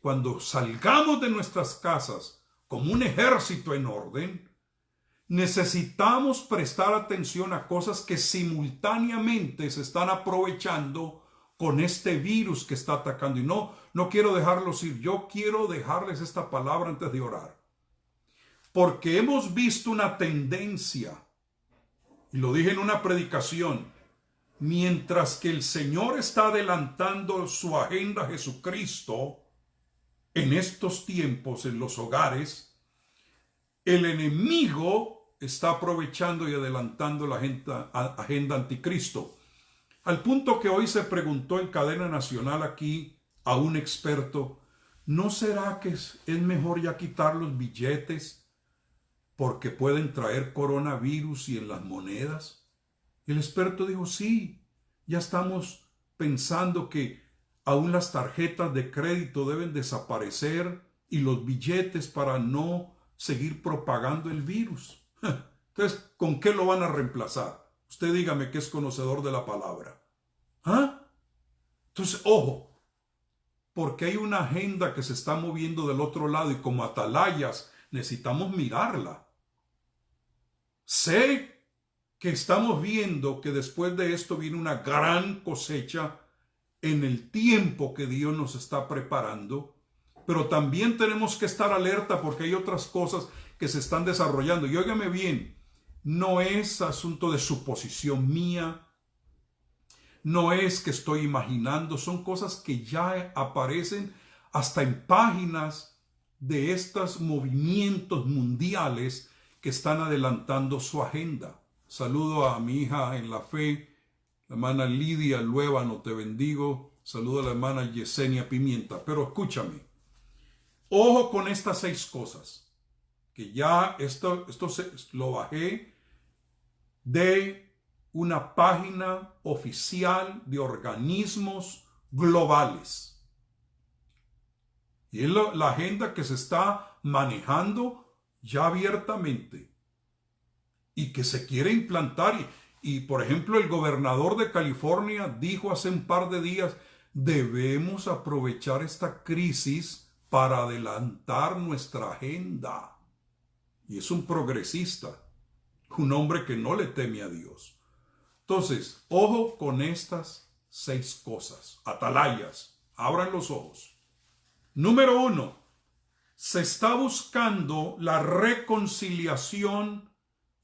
cuando salgamos de nuestras casas como un ejército en orden, necesitamos prestar atención a cosas que simultáneamente se están aprovechando con este virus que está atacando. Y no quiero dejarlos ir. Yo quiero dejarles esta palabra antes de orar. Porque hemos visto una tendencia, y lo dije en una predicación, mientras que el Señor está adelantando su agenda a Jesucristo en estos tiempos en los hogares, el enemigo está aprovechando y adelantando la agenda anticristo. Al punto que hoy se preguntó en cadena nacional aquí a un experto, ¿no será que es mejor ya quitar los billetes porque pueden traer coronavirus y en las monedas? Y el experto dijo, sí, ya estamos pensando que aún las tarjetas de crédito deben desaparecer y los billetes para no seguir propagando el virus. Entonces, ¿con qué lo van a reemplazar? Usted dígame que es conocedor de la palabra. ¿Ah? Entonces, ojo, porque hay una agenda que se está moviendo del otro lado y como atalayas necesitamos mirarla. Sé que estamos viendo que después de esto viene una gran cosecha en el tiempo que Dios nos está preparando, pero también tenemos que estar alerta porque hay otras cosas que se están desarrollando. Y óigame bien, no es asunto de suposición mía, no es que estoy imaginando, son cosas que ya aparecen hasta en páginas de estos movimientos mundiales que están adelantando su agenda. Saludo a mi hija en la fe, la hermana Lidia Luébano, te bendigo. Saludo a la hermana Yesenia Pimienta. Pero escúchame, ojo con estas 6 cosas que ya lo bajé de una página oficial de organismos globales. Y es la agenda que se está manejando ya abiertamente y que se quiere implantar. Y por ejemplo, el gobernador de California dijo hace un par de días, debemos aprovechar esta crisis para adelantar nuestra agenda. Y es un progresista, un hombre que no le teme a Dios. Entonces, ojo con estas 6 cosas. Atalayas, abran los ojos. Número 1, se está buscando la reconciliación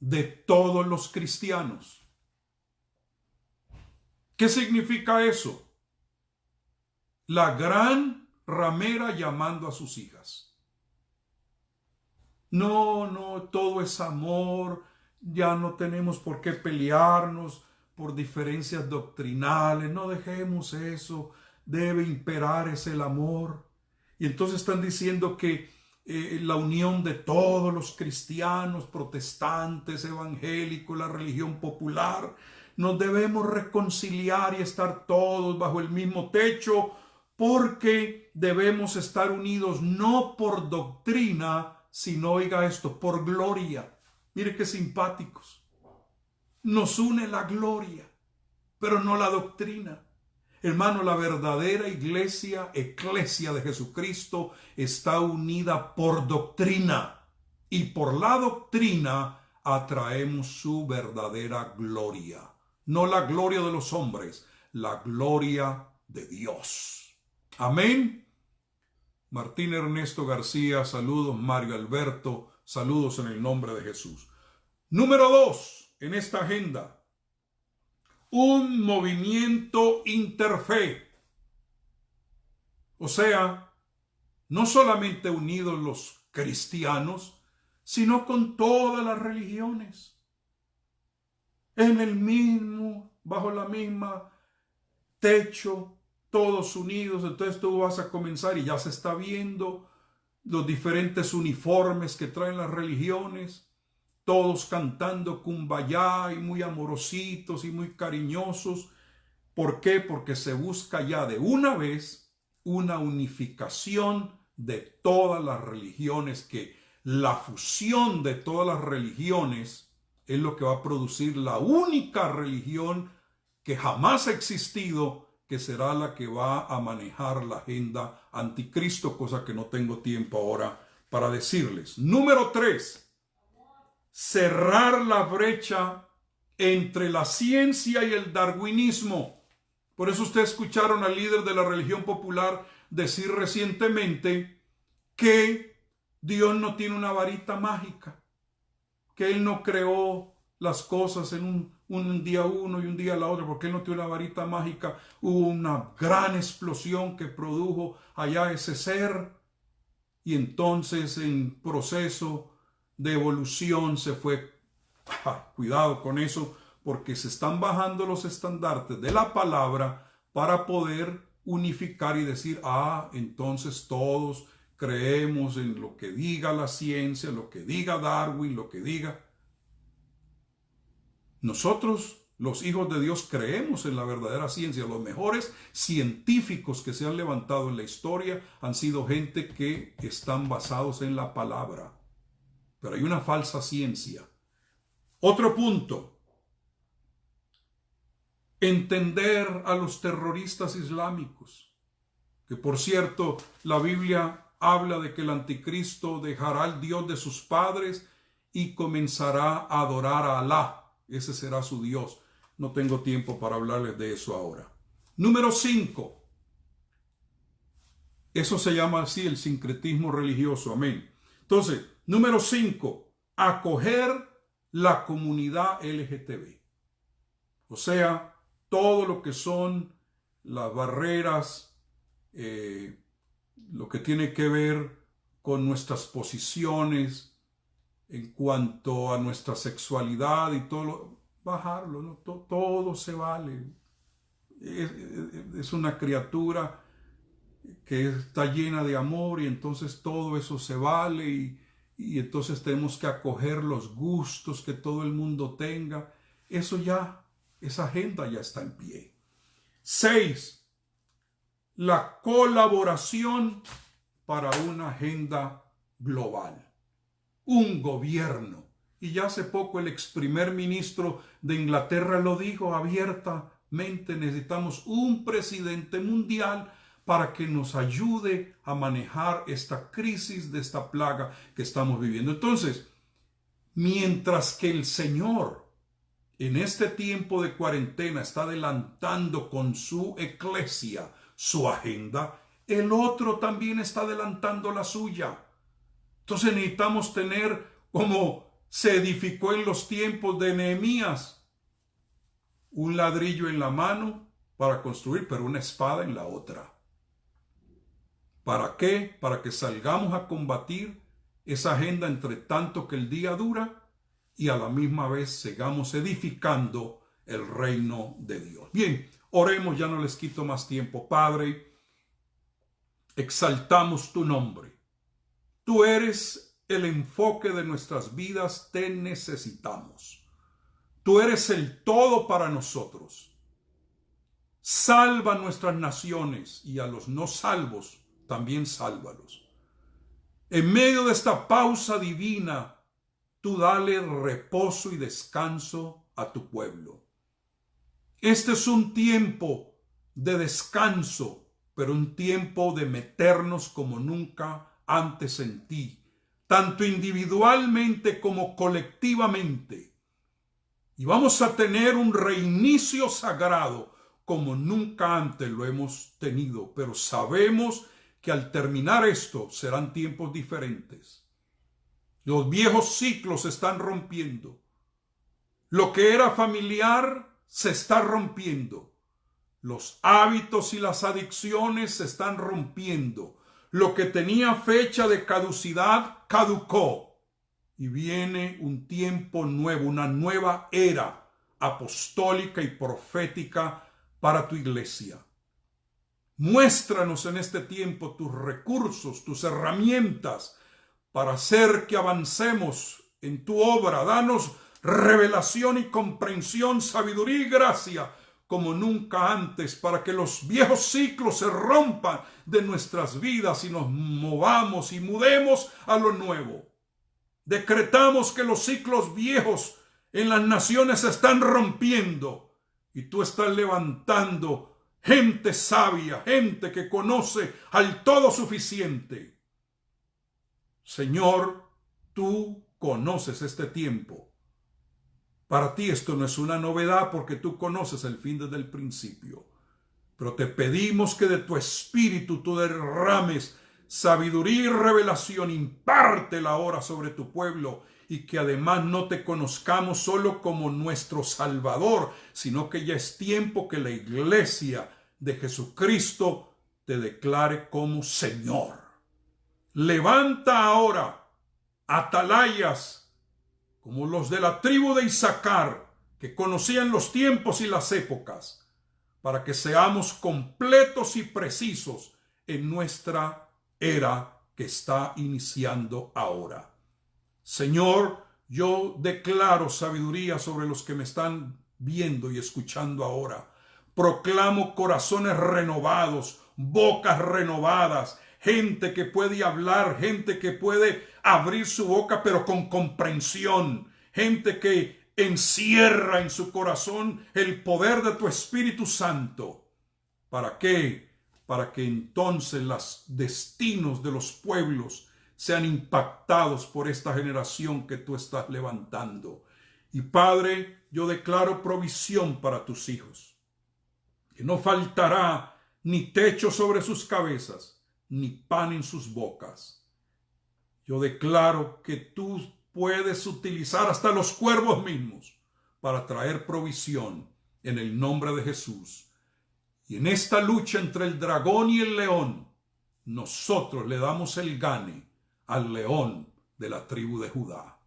de todos los cristianos. ¿Qué significa eso? La gran ramera llamando a sus hijas. No, todo es amor, ya no tenemos por qué pelearnos por diferencias doctrinales, no dejemos eso, debe imperar es el amor. Y entonces están diciendo que la unión de todos los cristianos, protestantes, evangélicos, la religión popular, nos debemos reconciliar y estar todos bajo el mismo techo, porque debemos estar unidos no por doctrina, sino, oiga esto, por gloria. Mire qué simpáticos. Nos une la gloria, pero no la doctrina. Hermano, la verdadera iglesia, eclesia de Jesucristo, está unida por doctrina. Y por la doctrina atraemos su verdadera gloria. No la gloria de los hombres, la gloria de Dios. Amén. Martín Ernesto García, saludos. Mario Alberto, saludos en el nombre de Jesús. Número 2 en esta agenda. Un movimiento interfe. O sea, no solamente unidos los cristianos, sino con todas las religiones. En el mismo, bajo la misma techo, todos unidos. Entonces tú vas a comenzar y ya se está viendo los diferentes uniformes que traen las religiones. Todos cantando Kumbaya y muy amorositos y muy cariñosos. ¿Por qué? Porque se busca ya de una vez una unificación de todas las religiones, que la fusión de todas las religiones es lo que va a producir la única religión que jamás ha existido, que será la que va a manejar la agenda anticristo, cosa que no tengo tiempo ahora para decirles. Número 3. Cerrar la brecha entre la ciencia y el darwinismo. Por eso ustedes escucharon al líder de la religión popular decir recientemente que Dios no tiene una varita mágica, que Él no creó las cosas en un día uno y un día la otra, porque Él no tiene una varita mágica. Hubo una gran explosión que produjo allá ese ser, y entonces en proceso de evolución se fue. Cuidado con eso, porque se están bajando los estandartes de la palabra para poder unificar y decir, entonces todos creemos en lo que diga la ciencia, lo que diga Darwin, lo que diga. Nosotros, los hijos de Dios, creemos en la verdadera ciencia. Los mejores científicos que se han levantado en la historia han sido gente que están basados en la palabra. Pero hay una falsa ciencia. Otro punto. Entender a los terroristas islámicos. Que por cierto, la Biblia habla de que el anticristo dejará al Dios de sus padres y comenzará a adorar a Alá. Ese será su Dios. No tengo tiempo para hablarles de eso ahora. Número 5. Eso se llama así el sincretismo religioso. Amén. Entonces, número 5. Acoger la comunidad LGTB. O sea, todo lo que son las barreras, lo que tiene que ver con nuestras posiciones en cuanto a nuestra sexualidad y todo, bajarlo, ¿no? Todo se vale. Es una criatura que está llena de amor, y entonces todo eso se vale, y entonces tenemos que acoger los gustos que todo el mundo tenga. Eso ya, esa agenda ya está en pie. 6. La colaboración para una agenda global. Un gobierno. Y ya hace poco el ex primer ministro de Inglaterra lo dijo abiertamente: necesitamos un presidente mundial para que nos ayude a manejar esta crisis de esta plaga que estamos viviendo. Entonces, mientras que el Señor en este tiempo de cuarentena está adelantando con su iglesia su agenda, el otro también está adelantando la suya. Entonces necesitamos tener, como se edificó en los tiempos de Nehemías, un ladrillo en la mano para construir, pero una espada en la otra. ¿Para qué? Para que salgamos a combatir esa agenda entre tanto que el día dura y a la misma vez sigamos edificando el reino de Dios. Bien, oremos, ya no les quito más tiempo. Padre, exaltamos tu nombre. Tú eres el enfoque de nuestras vidas, te necesitamos. Tú eres el todo para nosotros. Salva nuestras naciones y a los no salvos también sálvalos. En medio de esta pausa divina, tú dale reposo y descanso a tu pueblo. Este es un tiempo de descanso, pero un tiempo de meternos como nunca antes en ti, tanto individualmente como colectivamente. Y vamos a tener un reinicio sagrado como nunca antes lo hemos tenido, pero sabemos que al terminar esto serán tiempos diferentes. Los viejos ciclos se están rompiendo. Lo que era familiar se está rompiendo. Los hábitos y las adicciones se están rompiendo. Lo que tenía fecha de caducidad caducó. Y viene un tiempo nuevo, una nueva era apostólica y profética para tu iglesia. Muéstranos en este tiempo tus recursos, tus herramientas para hacer que avancemos en tu obra. Danos revelación y comprensión, sabiduría y gracia como nunca antes, para que los viejos ciclos se rompan de nuestras vidas y nos movamos y mudemos a lo nuevo. Decretamos que los ciclos viejos en las naciones se están rompiendo y tú estás levantando gente sabia, gente que conoce al todo suficiente. Señor, tú conoces este tiempo. Para ti esto no es una novedad porque tú conoces el fin desde el principio. Pero te pedimos que de tu espíritu tú derrames sabiduría y revelación, impártela ahora sobre tu pueblo y que además no te conozcamos solo como nuestro Salvador, sino que ya es tiempo que la iglesia de Jesucristo te declare como Señor. Levanta ahora atalayas como los de la tribu de Isaacar, que conocían los tiempos y las épocas, para que seamos completos y precisos en nuestra era que está iniciando ahora. Señor, yo declaro sabiduría sobre los que me están viendo y escuchando ahora. Proclamo corazones renovados, bocas renovadas, gente que puede hablar, gente que puede abrir su boca pero con comprensión, gente que encierra en su corazón el poder de tu Espíritu Santo. ¿Para qué? Para que entonces los destinos de los pueblos sean impactados por esta generación que tú estás levantando. Y Padre, yo declaro provisión para tus hijos, que no faltará ni techo sobre sus cabezas, ni pan en sus bocas. Yo declaro que tú puedes utilizar hasta los cuervos mismos para traer provisión en el nombre de Jesús. Y en esta lucha entre el dragón y el león, nosotros le damos el gane al león de la tribu de Judá.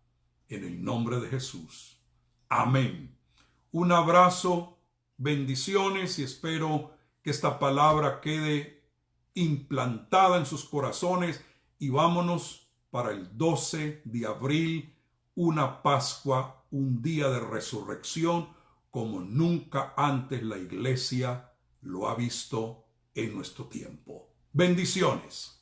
En el nombre de Jesús. Amén. Un abrazo, bendiciones y espero que esta palabra quede implantada en sus corazones y vámonos para el 12 de abril, una Pascua, un día de resurrección, como nunca antes la Iglesia lo ha visto en nuestro tiempo. Bendiciones.